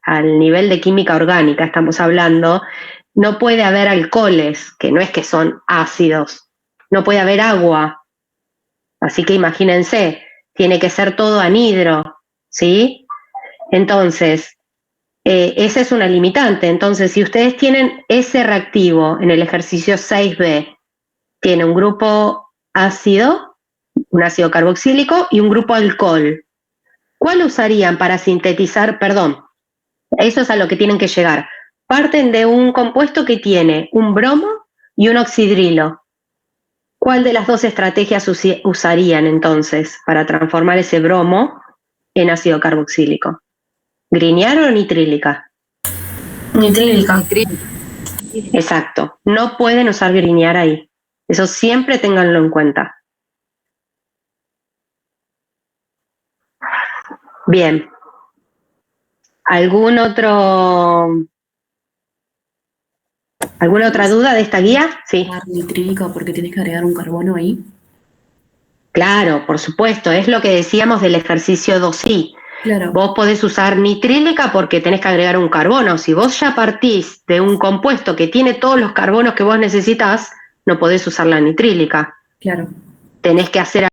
S4: al nivel de química orgánica, estamos hablando. No puede haber alcoholes, que no es que son ácidos. No puede haber agua. Así que imagínense, tiene que ser todo anhidro, ¿sí? Entonces, esa es una limitante. Entonces, si ustedes tienen ese reactivo en el ejercicio 6b, tiene un grupo ácido, un ácido carboxílico y un grupo alcohol. ¿Cuál usarían para sintetizar? Perdón, eso es a lo que tienen que llegar. Parten de un compuesto que tiene un bromo y un oxidrilo. ¿Cuál de las dos estrategias usarían entonces para transformar ese bromo en ácido carboxílico? ¿Grignard o nitrílica?
S3: Nitrílica.
S4: Exacto, no pueden usar Grignard ahí. Eso siempre ténganlo en cuenta. Bien. ¿Alguna otra duda de esta guía? Sí.
S6: Nitrílica porque tienes que agregar un carbono ahí.
S4: Claro, por supuesto, es lo que decíamos del ejercicio 2i.
S6: Claro.
S4: Vos podés usar nitrílica porque tenés que agregar un carbono. Si vos ya partís de un compuesto que tiene todos los carbonos que vos necesitas, no podés usar la nitrílica.
S6: Claro.
S4: Tenés que hacer